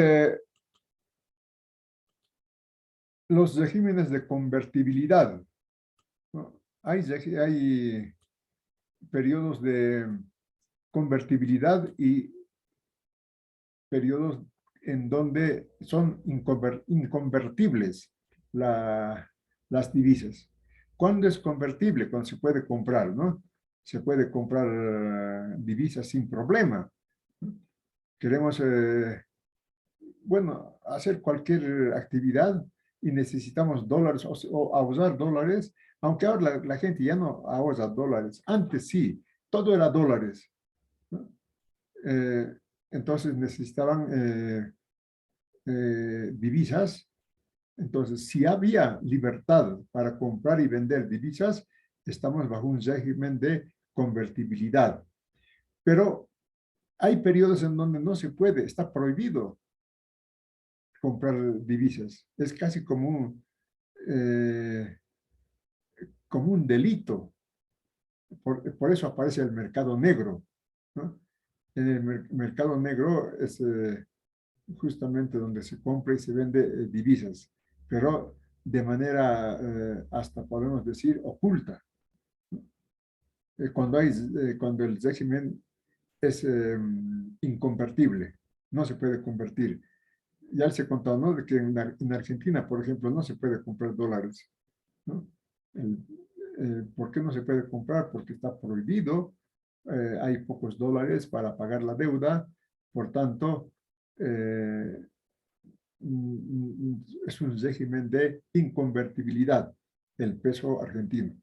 S3: los regímenes de convertibilidad, ¿no? Hay periodos de convertibilidad y periodos en donde son inconvertibles las divisas. ¿Cuándo es convertible? Cuando se puede comprar, ¿no? Se puede comprar divisas sin problema. Queremos, bueno, hacer cualquier actividad y necesitamos dólares o ahorrar dólares, aunque ahora la gente ya no ahorra dólares. Antes sí, todo era dólares, ¿no? Entonces necesitaban divisas. Entonces, si había libertad para comprar y vender divisas, estamos bajo un régimen de convertibilidad. Pero hay periodos en donde no se puede, está prohibido comprar divisas. Es casi como un delito. Por eso aparece el mercado negro, ¿no? En el mercado negro es justamente donde se compra y se vende divisas, pero de manera, hasta podemos decir, oculta. Cuando el régimen es inconvertible, no se puede convertir. Ya se contó, ¿no?, de que en Argentina, por ejemplo, no se puede comprar dólares, ¿no? ¿Por qué no se puede comprar? Porque está prohibido, hay pocos dólares para pagar la deuda, por tanto, es un régimen de inconvertibilidad el peso argentino.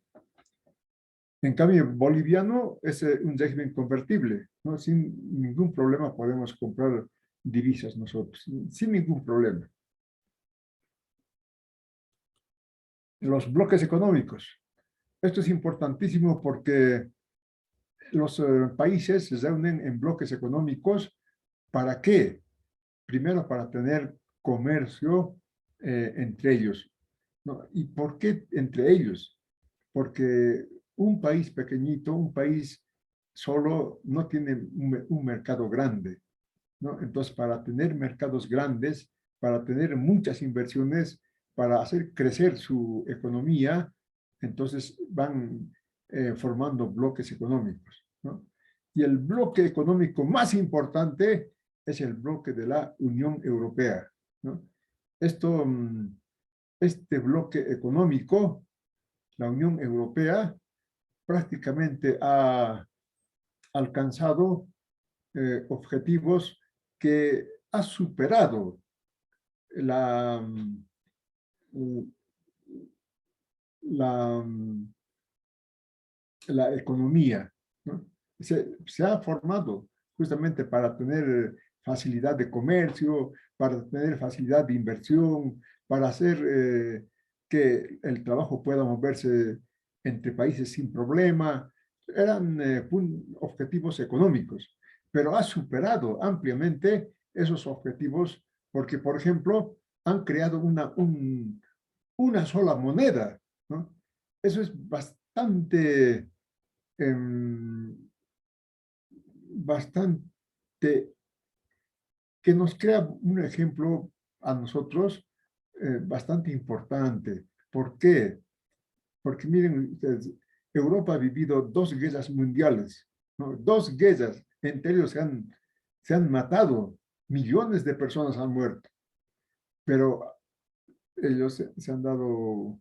S3: En cambio, boliviano es un régimen convertible, ¿no? Sin ningún problema podemos comprar divisas nosotros, sin ningún problema. Los bloques económicos. Esto es importantísimo porque los países se reúnen en bloques económicos. ¿Para qué? Primero, para tener comercio entre ellos, ¿no? ¿Y por qué entre ellos? Porque un país pequeñito, un país solo, no tiene un mercado grande, ¿no? Entonces, para tener mercados grandes, para tener muchas inversiones, para hacer crecer su economía, entonces van formando bloques económicos, ¿no? Y el bloque económico más importante es el bloque de la Unión Europea, ¿no? Este bloque económico, la Unión Europea, prácticamente ha alcanzado objetivos que ha superado la economía, ¿no? Se ha formado justamente para tener facilidad de comercio, para tener facilidad de inversión, para hacer que el trabajo pueda moverse entre países sin problema. Eran objetivos económicos, pero ha superado ampliamente esos objetivos porque, por ejemplo, han creado una sola moneda, ¿no? Eso es bastante que nos crea un ejemplo a nosotros bastante importante. ¿Por qué? Porque miren ustedes, Europa ha vivido 2 guerras mundiales, ¿no? 2 guerras, entre ellos se han matado, millones de personas han muerto, pero ellos se han dado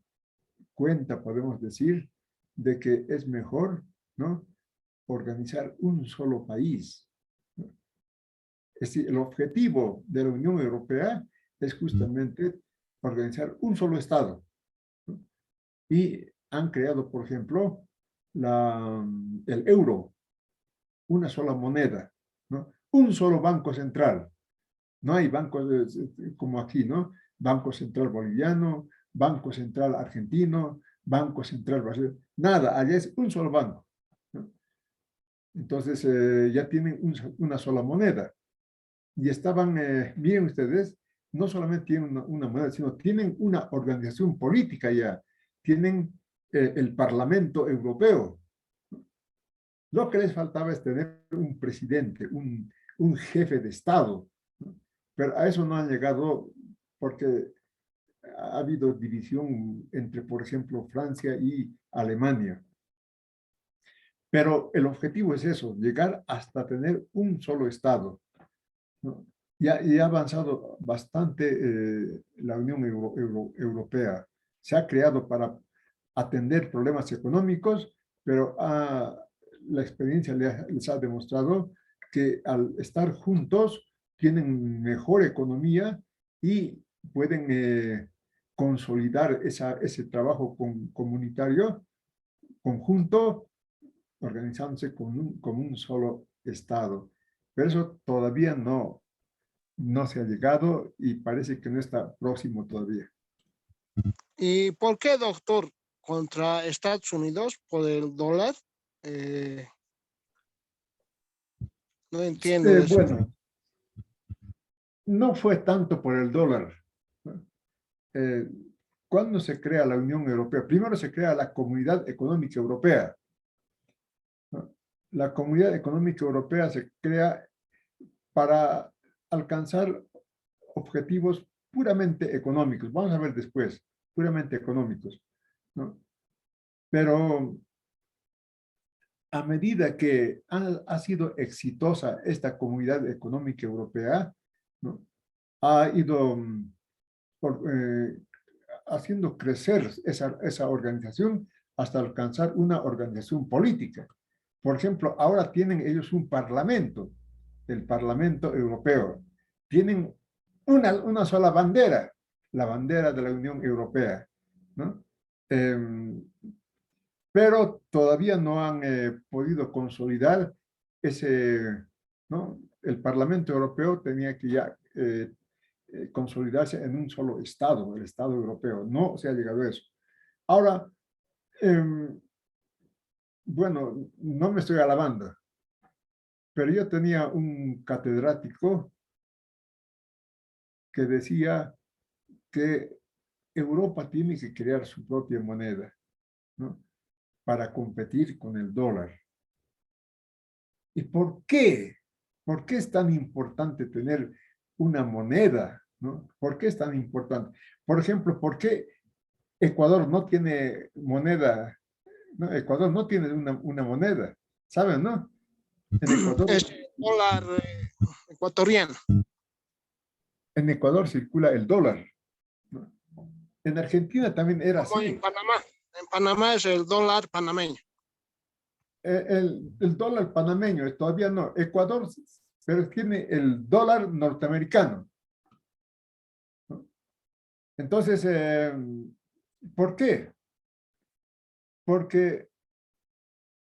S3: cuenta, podemos decir, de que es mejor, ¿no?, organizar un solo país. Es decir, el objetivo de la Unión Europea es justamente organizar un solo Estado, ¿no? Y han creado, por ejemplo, el euro, una sola moneda, ¿no?, un solo banco central. No hay bancos como aquí, ¿no? Banco Central Boliviano, Banco Central Argentino, Banco Central Brasil. Nada, allá es un solo banco, ¿no? Entonces ya tienen una sola moneda. Y estaban, miren ustedes, no solamente tienen una moneda, sino tienen una organización política ya. Tienen el Parlamento Europeo. Lo que les faltaba es tener un presidente, un jefe de Estado, ¿no? Pero a eso no han llegado porque ha habido división entre, por ejemplo, Francia y Alemania. Pero el objetivo es eso, llegar hasta tener un solo Estado, ¿no? Y ha avanzado bastante la Unión Europea. Se ha creado para atender problemas económicos, pero la experiencia les ha demostrado que al estar juntos tienen mejor economía y pueden consolidar ese trabajo comunitario conjunto, organizándose como un solo Estado. Pero eso todavía no se ha llegado y parece que no está próximo todavía.
S10: ¿Y por qué, doctor, contra Estados Unidos por el dólar? No entiendo eso.
S3: Bueno, no fue tanto por el dólar, ¿no? Cuando se crea la Unión Europea, primero se crea la Comunidad Económica Europea, ¿no? La Comunidad Económica Europea se crea para alcanzar objetivos puramente económicos. Vamos a ver después, puramente económicos, ¿no? Pero a medida que ha sido exitosa esta Comunidad Económica Europea, ¿no?, ha ido haciendo crecer esa organización hasta alcanzar una organización política. Por ejemplo, ahora tienen ellos un parlamento, el Parlamento Europeo. Tienen una sola bandera, la bandera de la Unión Europea, ¿no? Pero todavía no han podido consolidar ¿no? El Parlamento Europeo tenía que ya consolidarse en un solo Estado, el Estado Europeo. No se ha llegado a eso. Ahora, bueno, no me estoy alabando, pero yo tenía un catedrático que decía que Europa tiene que crear su propia moneda, ¿no?, para competir con el dólar. ¿Y por qué? ¿Por qué es tan importante tener una moneda, ¿no? ¿Por qué es tan importante? Por ejemplo, ¿por qué Ecuador no tiene moneda? ¿No? Ecuador no tiene una moneda, ¿saben, no? En Ecuador,
S10: es dólar ecuatoriano.
S3: En Ecuador circula el dólar, ¿no? En Argentina también era
S10: Como
S3: así.
S10: en Panamá. En Panamá es el dólar panameño.
S3: El dólar panameño todavía no. Ecuador, pero tiene el dólar norteamericano, ¿no? Entonces, ¿por qué? Porque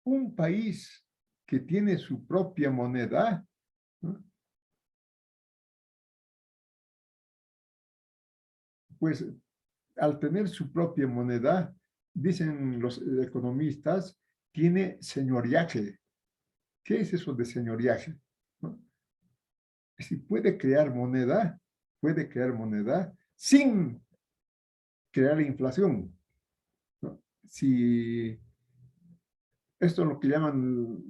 S3: un país que tiene su propia moneda, ¿no?, pues al tener su propia moneda, dicen los economistas, tiene señoriaje. ¿Qué es eso de señoriaje? ¿No? Si puede crear moneda sin crear inflación, ¿no? Si esto es lo que llaman,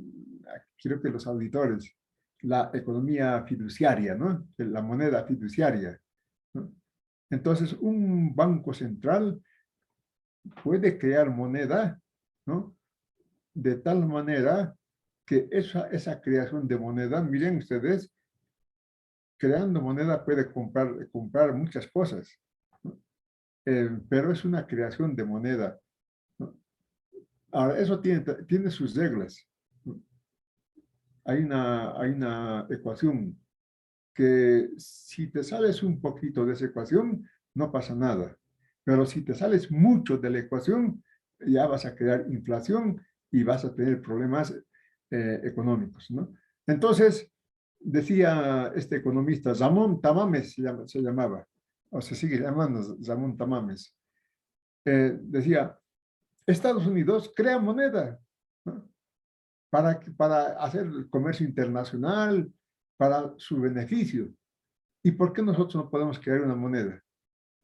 S3: creo que los auditores, la economía fiduciaria, ¿no?, la moneda fiduciaria, ¿no? Entonces, un banco central puede crear moneda, ¿no?, de tal manera que esa creación de moneda, miren ustedes, creando moneda puede comprar muchas cosas, ¿no? pero es una creación de moneda, ¿no? Ahora, eso tiene sus reglas. Hay una ecuación que si te sales un poquito de esa ecuación, no pasa nada. Pero si te sales mucho de la ecuación, ya vas a crear inflación y vas a tener problemas económicos, ¿no? Entonces, decía este economista, Ramón Tamames se llamaba, o se sigue llamando Ramón Tamames, decía, Estados Unidos crea moneda, ¿no? Para hacer el comercio internacional, para su beneficio. ¿Y por qué nosotros no podemos crear una moneda,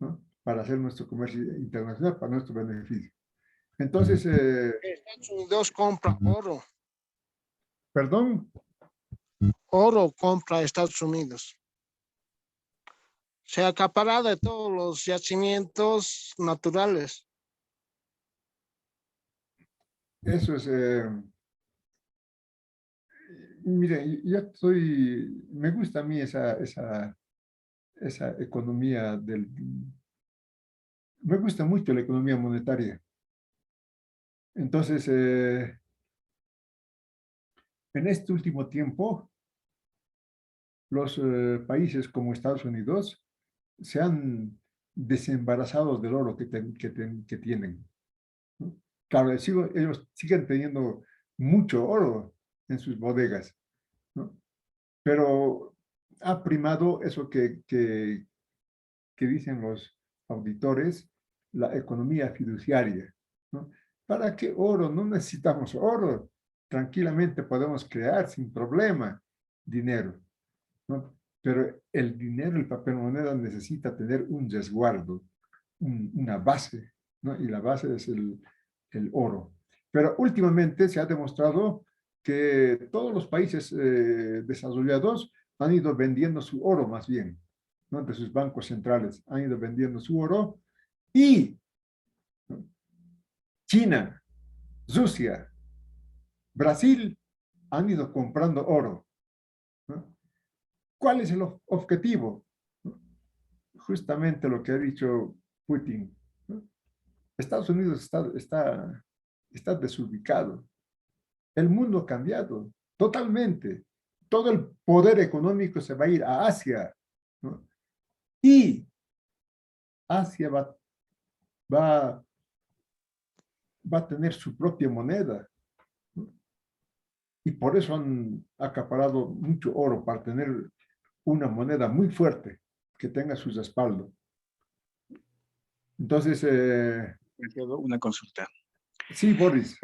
S3: ¿no? Para hacer nuestro comercio internacional, para nuestro beneficio? Entonces,
S10: Estados Unidos compra oro.
S3: perdón.
S10: Oro compra Estados Unidos. Se acapara de todos los yacimientos naturales.
S3: Eso es, mire, me gusta a mí esa economía me gusta mucho la economía monetaria. Entonces, en este último tiempo, los países como Estados Unidos se han desembarazado del oro que tienen, ¿no? Claro, ellos siguen teniendo mucho oro en sus bodegas, ¿no? Pero ha primado eso que dicen los auditores, la economía fiduciaria, ¿no? ¿Para qué oro? No necesitamos oro. Tranquilamente podemos crear sin problema dinero, ¿no? Pero el dinero, el papel moneda necesita tener un resguardo, una base, ¿no? Y la base es el oro. Pero últimamente se ha demostrado que todos los países desarrollados han ido vendiendo su oro más bien, ¿no? De sus bancos centrales han ido vendiendo su oro y China, Rusia, Brasil han ido comprando oro, ¿no? ¿Cuál es el objetivo? Justamente lo que ha dicho Putin, ¿no? Estados Unidos está desubicado. El mundo ha cambiado totalmente. Todo el poder económico se va a ir a Asia, ¿no? Y Asia va a tener su propia moneda, ¿no? Y por eso han acaparado mucho oro para tener una moneda muy fuerte que tenga su respaldo. Entonces,
S9: Una consulta.
S3: sí, Boris.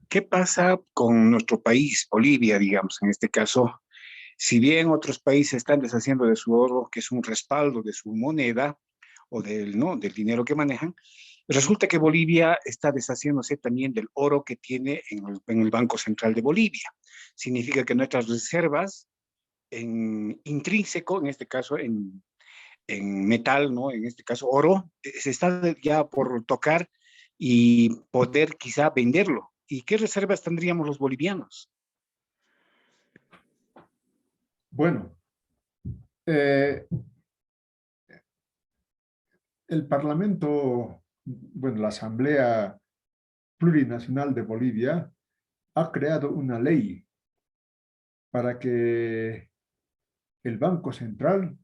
S9: ¿Qué pasa con nuestro país, Bolivia, digamos, en este caso? Si bien otros países están deshaciendo de su oro, que es un respaldo de su moneda o del dinero que manejan, resulta que Bolivia está deshaciéndose también del oro que tiene en el Banco Central de Bolivia. Significa que nuestras reservas intrínseco, en este caso en metal, ¿no? En este caso oro, se está ya por tocar y poder quizá venderlo. ¿Y qué reservas tendríamos los bolivianos?
S3: Bueno, el Parlamento, bueno, la Asamblea Plurinacional de Bolivia ha creado una ley para que el Banco Central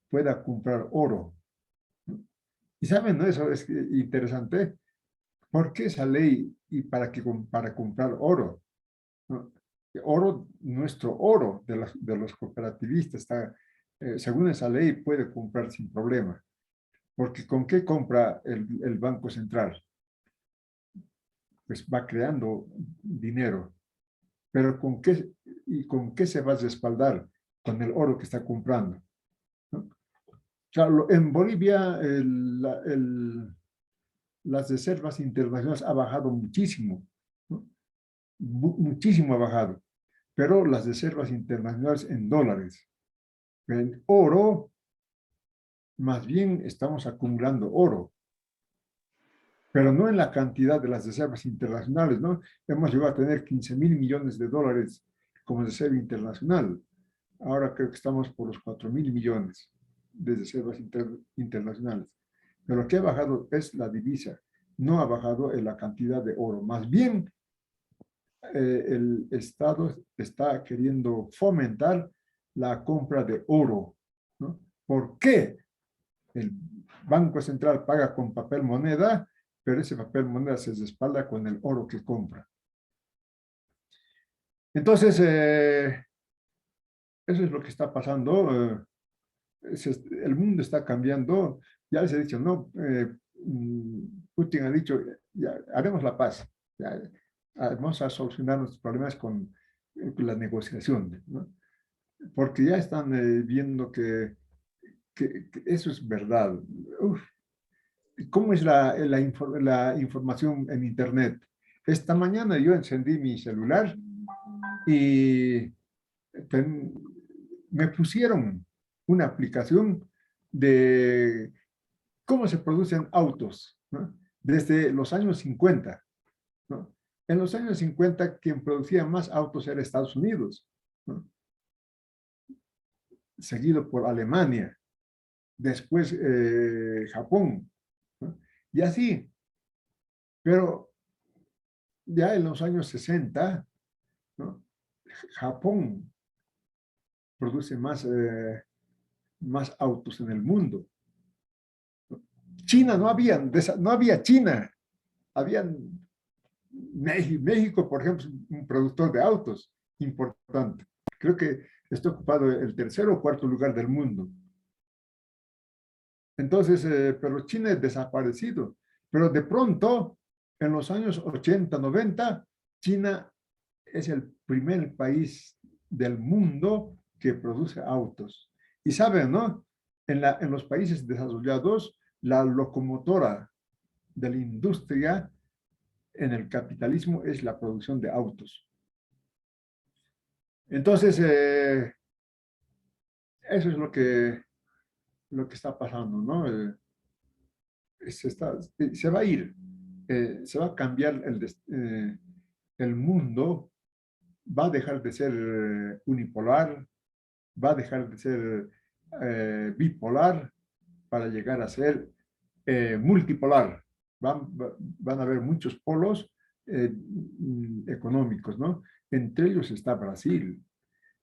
S3: pueda comprar oro. Y saben, ¿no? Eso es interesante. ¿Por qué esa ley y para comprar oro? ¿No? Oro, nuestro oro de los cooperativistas está, según esa ley, puede comprar sin problema. Porque ¿con qué compra el Banco Central? Pues va creando dinero. Pero ¿con qué se va a respaldar? Con el oro que está comprando, ¿no? Claro, en Bolivia las reservas internacionales ha bajado muchísimo, ¿no? Muchísimo ha bajado, pero las reservas internacionales en dólares. En oro, más bien estamos acumulando oro, pero no en la cantidad de las reservas internacionales, ¿no? Hemos llegado a tener 15.000 millones de dólares como reserva internacional. Ahora creo que estamos por los 4.000 millones de reservas internacionales. Pero lo que ha bajado es la divisa, no ha bajado en la cantidad de oro. Más bien, el Estado está queriendo fomentar la compra de oro, ¿no? ¿Por qué? El Banco Central paga con papel moneda, pero ese papel moneda se respalda con el oro que compra. Entonces, eso es lo que está pasando. El mundo está cambiando. Ya les he dicho, no, Putin ha dicho, ya, haremos la paz. Ya, vamos a solucionar nuestros problemas con la negociación, ¿no? Porque ya están viendo que eso es verdad. Uf. ¿Cómo es la información en Internet? Esta mañana yo encendí mi celular y me pusieron una aplicación de cómo se producen autos, ¿no? Desde los años 50, ¿no? En los años 50, quien producía más autos era Estados Unidos, ¿no? Seguido por Alemania, después Japón, ¿no? Y así. Pero ya en los años 60, ¿no? Japón produce más autos en el mundo. China no había China. Habían México, por ejemplo, un productor de autos importante. Creo que está ocupado el tercer o cuarto lugar del mundo. Entonces, pero China es desaparecido. Pero de pronto, en los años 80, 90, China es el primer país del mundo que produce autos. Y saben, ¿no? En los países desarrollados, la locomotora de la industria en el capitalismo es la producción de autos. Entonces, eso es lo que está pasando, ¿no? Se va a ir, se va a cambiar el mundo, va a dejar de ser unipolar, va a dejar de ser bipolar para llegar a ser multipolar. Van a haber muchos polos económicos, ¿no? Entre ellos está Brasil,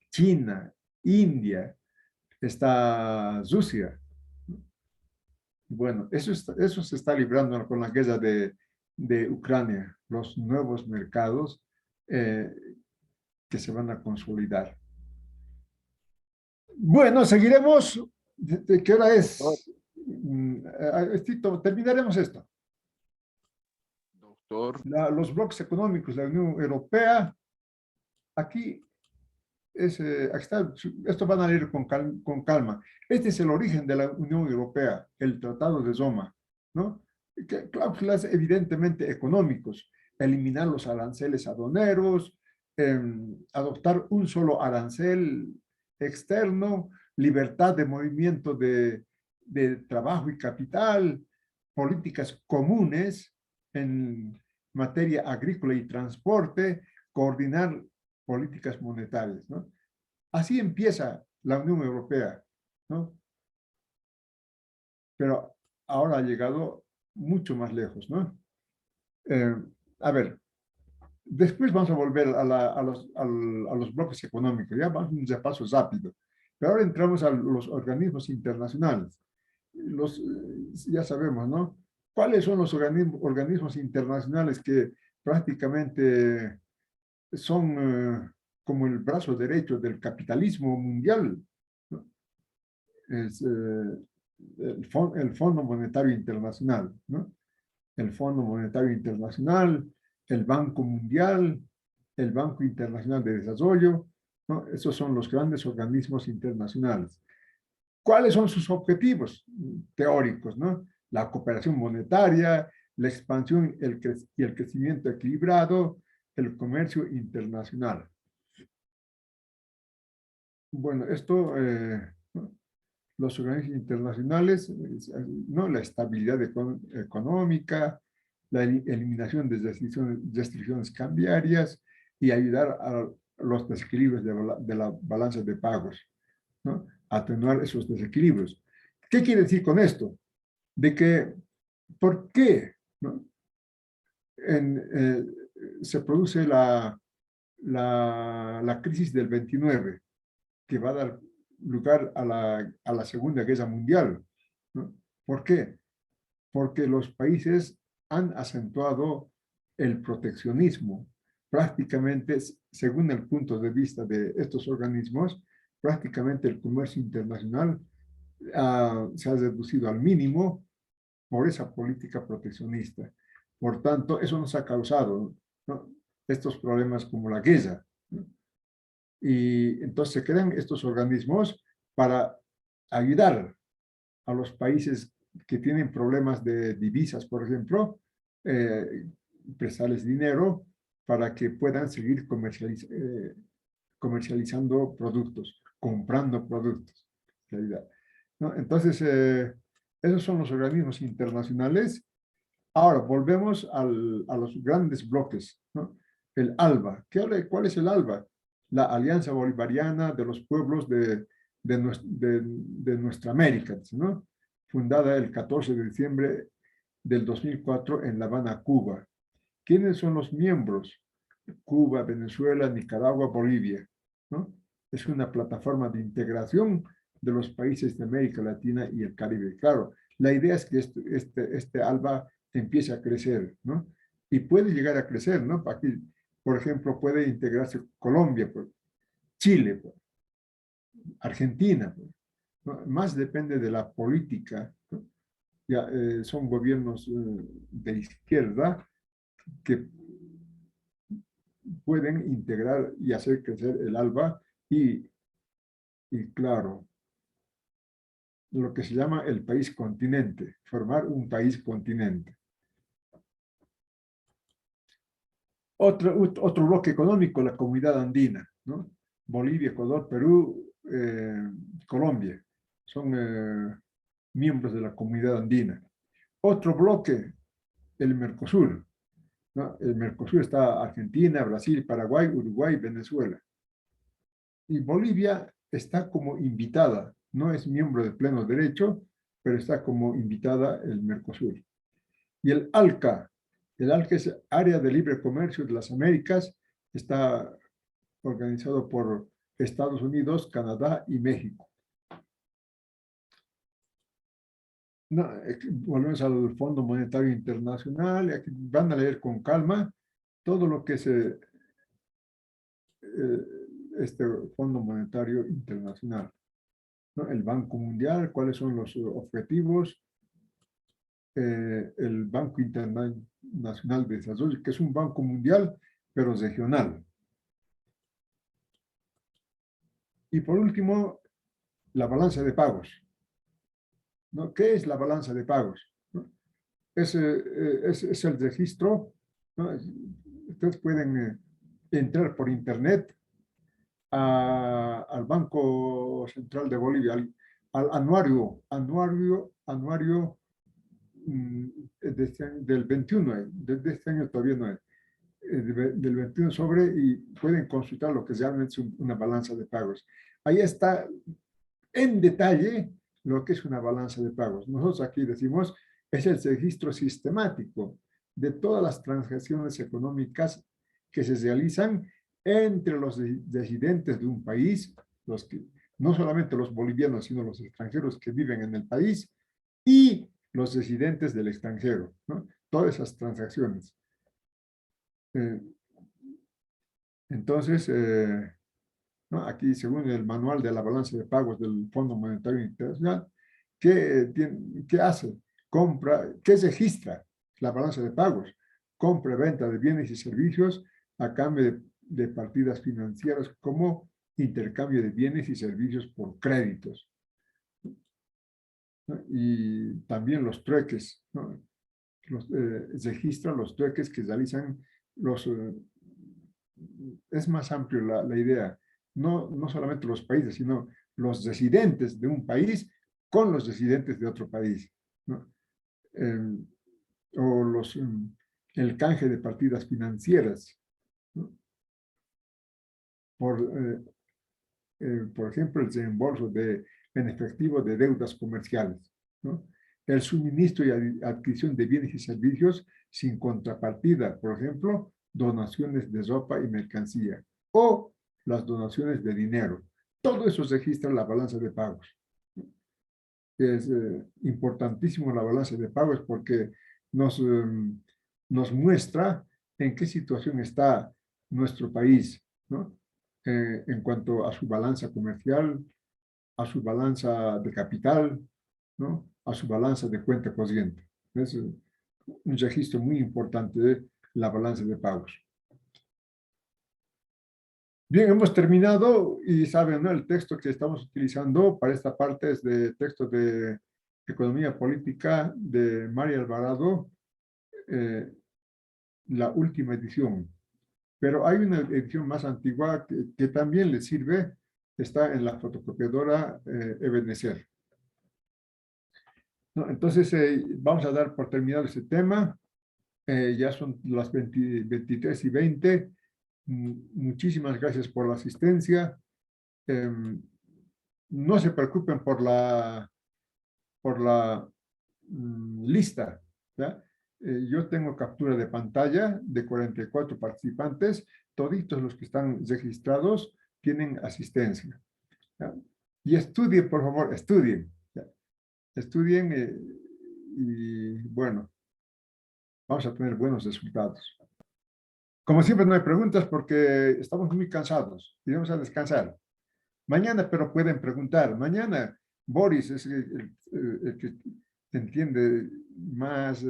S3: China, India, está Rusia. Bueno, eso se está librando con la guerra de Ucrania, los nuevos mercados que se van a consolidar. Bueno, seguiremos. ¿De qué hora es? Terminaremos esto.
S5: Doctor.
S3: Los bloques económicos de la Unión Europea, aquí está, esto van a ir con calma. Este es el origen de la Unión Europea, el Tratado de Roma, ¿no? Cláusulas evidentemente económicos, eliminar los aranceles aduaneros, adoptar un solo arancel externo, libertad de movimiento de trabajo y capital, políticas comunes en materia agrícola y transporte, coordinar políticas monetarias, ¿no? Así empieza la Unión Europea, ¿no? Pero ahora ha llegado mucho más lejos, ¿no? A ver, después vamos a volver a los bloques económicos, ya vamos a un repaso rápido, pero ahora entramos a los organismos internacionales. Ya sabemos, ¿no? ¿Cuáles son los organismos internacionales que prácticamente son como el brazo derecho del capitalismo mundial, ¿no? Es el Fondo Monetario Internacional, ¿no? El Fondo Monetario Internacional, el Banco Mundial, el Banco Internacional de Desarrollo, ¿no? Esos son los grandes organismos internacionales. ¿Cuáles son sus objetivos teóricos, ¿no? La cooperación monetaria, la expansión y el crecimiento equilibrado, el comercio internacional. Bueno, esto, ¿no? Los organismos internacionales, ¿no? La estabilidad económica, la eliminación de restricciones cambiarias y ayudar a los desequilibrios de la balanza de pagos, ¿no? Atenuar esos desequilibrios. ¿Qué quiere decir con esto? de que, ¿por qué, no? Se produce la crisis del 29, que va a dar lugar a la Segunda Guerra Mundial, ¿no? ¿Por qué? Porque los países han acentuado el proteccionismo. Prácticamente, según el punto de vista de estos organismos, prácticamente el comercio internacional se ha reducido al mínimo por esa política proteccionista. Por tanto, eso nos ha causado, ¿no?, estos problemas como la guerra, ¿no? Y entonces se crean estos organismos para ayudar a los países que tienen problemas de divisas, por ejemplo, prestarles dinero para que puedan seguir comercializando productos, comprando productos, ¿no? Entonces, esos son los organismos internacionales. Ahora, volvemos a los grandes bloques, ¿no? El ALBA. ¿Cuál es el ALBA? La Alianza Bolivariana de los Pueblos de nuestra América, ¿no? Fundada el 14 de diciembre del 2004 en La Habana, Cuba. ¿Quiénes son los miembros? Cuba, Venezuela, Nicaragua, Bolivia, ¿no? Es una plataforma de integración de los países de América Latina y el Caribe. Claro, la idea es que este ALBA empiece a crecer, ¿no? Y puede llegar a crecer, ¿no? Aquí, por ejemplo, puede integrarse Colombia, pues, Chile, pues, Argentina, pues, ¿no? Más depende de la política, ¿no? Ya, son gobiernos de izquierda que pueden integrar y hacer crecer el ALBA y claro, lo que se llama el país continente, formar un país continente. Otro bloque económico, la comunidad andina, ¿no? Bolivia, Ecuador, Perú, Colombia, son miembros de la comunidad andina. Otro bloque, el Mercosur, ¿no? El Mercosur está Argentina, Brasil, Paraguay, Uruguay, Venezuela. Y Bolivia está como invitada, no es miembro de pleno derecho, pero está como invitada el Mercosur. Y el ALCA es Área de Libre Comercio de las Américas, está organizado por Estados Unidos, Canadá y México. No, volvemos al Fondo Monetario Internacional, aquí van a leer con calma todo lo que es este Fondo Monetario Internacional, ¿no? El Banco Mundial, cuáles son los objetivos, el Banco Internacional de Desarrollo, que es un banco mundial, pero regional. Y por último, la balanza de pagos, ¿no? ¿Qué es la balanza de pagos? ¿No? Es el registro, ¿no? Ustedes pueden entrar por internet al Banco Central de Bolivia, al anuario del 21, de este año todavía no es, del 21 y pueden consultar lo que realmente es una balanza de pagos. Ahí está en detalle lo que es una balanza de pagos. Nosotros aquí decimos, es el registro sistemático de todas las transacciones económicas que se realizan entre los residentes de un país, no solamente los bolivianos, sino los extranjeros que viven en el país y los residentes del extranjero, ¿no? Todas esas transacciones. Entonces, ¿no? Aquí, según el manual de la balanza de pagos del Fondo Monetario Internacional, ¿qué hace? ¿Qué registra la balanza de pagos? Compra, venta de bienes y servicios a cambio de partidas financieras como intercambio de bienes y servicios por créditos, ¿no? Y también los trueques, ¿no? Registra los trueques que realizan es más amplio la idea, no solamente los países, sino los residentes de un país con los residentes de otro país, ¿no? O el canje de partidas financieras, ¿no? Por ejemplo, el reembolso en efectivo de deudas comerciales, ¿no? el suministro y adquisición de bienes y servicios sin contrapartida, por ejemplo, donaciones de ropa y mercancía, o las donaciones de dinero. Todo eso se registra en la balanza de pagos. Es importantísimo la balanza de pagos porque nos muestra en qué situación está nuestro país, ¿no? En cuanto a su balanza comercial, a su balanza de capital, ¿no? A su balanza de cuenta corriente. Es un registro muy importante de la balanza de pagos. Bien, hemos terminado y saben, ¿no? El texto que estamos utilizando para esta parte es de texto de Economía Política de María Alvarado, la última edición. Pero hay una edición más antigua que también le sirve, está en la fotocopiadora Ebenezer. ¿No? Entonces, vamos a dar por terminado este tema. Ya son las 23:20. Muchísimas gracias por la asistencia. No se preocupen por la lista, ¿ya? Yo tengo captura de pantalla de 44 participantes. Toditos los que están registrados tienen asistencia, ¿ya? Y estudien, por favor, estudien. ¿Ya? Estudien y bueno, vamos a tener buenos resultados. Como siempre no hay preguntas porque estamos muy cansados y vamos a descansar. Mañana, pero pueden preguntar. Mañana, Boris es el que entiende más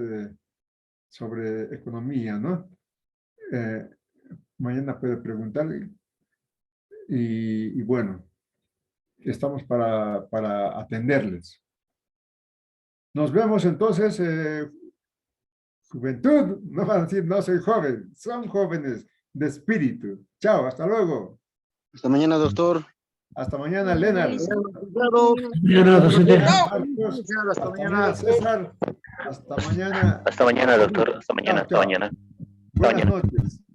S3: sobre economía, ¿no? Mañana puede preguntar y bueno, estamos para atenderles. Nos vemos entonces. Juventud, no van a decir no soy joven, son jóvenes de espíritu. Chao, hasta luego.
S4: Hasta mañana, doctor.
S3: Hasta mañana, Leonard. Hasta mañana, César. Hasta mañana.
S8: Hasta mañana, doctor. Hasta mañana. Hasta mañana.
S3: Buenas noches.